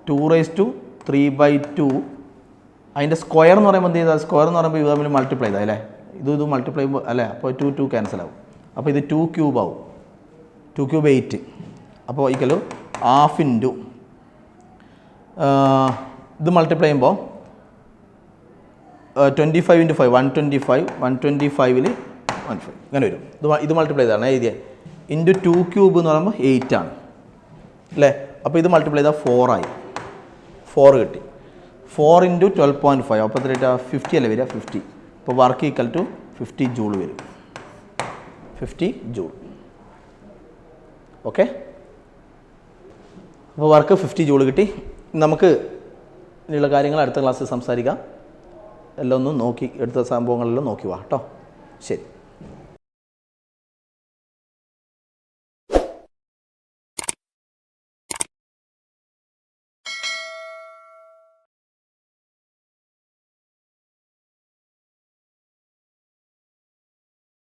2^3/2. അതിൻ്റെ സ്ക്വയർ എന്ന് പറയുമ്പോൾ എന്ത് ചെയ്താൽ? സ്ക്വയർ എന്ന് പറയുമ്പോൾ ഇത് തമ്മിൽ മൾട്ടിപ്ലൈ ചെയ്താൽ അല്ലേ, ഇത് മൾട്ടിപ്ലൈ ചെയ്യുമ്പോൾ അല്ലേ, അപ്പോൾ 2 ക്യാൻസൽ ആവും. അപ്പോൾ ഇത് 2³ ആവും. 2³ 8. അപ്പോൾ ഈക്വൽ ½ ഇൻറ്റു ഇത് മൾട്ടിപ്ലൈ ചെയ്യുമ്പോൾ 25 ഇൻറ്റു 5 125. 125ൽ 15 ഇങ്ങനെ വരും. ഇത് മൾട്ടിപ്ലൈ ചെയ്താണ് എഴുതിയത്. ഇൻറ്റു 2³ എന്ന് പറയുമ്പോൾ 8 ആണ് അല്ലേ. അപ്പോൾ ഇത് മൾട്ടിപ്ലൈ ചെയ്താൽ 4 ആയി. 4 കിട്ടി. 4 ഇൻറ്റു 12.5 അപ്പോൾ എത്ര 50 അല്ലേ വരിക? 50. അപ്പോൾ വർക്ക് ഈക്വൽ ടു 50 ജൂൾ വരും. 50 ജൂൾ. ഓക്കെ. അപ്പോൾ വർക്ക് 50 ജൂൾ കിട്ടി. നമുക്ക് ഇതിനുള്ള കാര്യങ്ങൾ അടുത്ത ക്ലാസ്സിൽ സംസാരിക്കാം. എല്ലാം ഒന്ന് നോക്കി, എടുത്ത സംഭവങ്ങളെല്ലാം നോക്കി വാ കേട്ടോ. ശരി.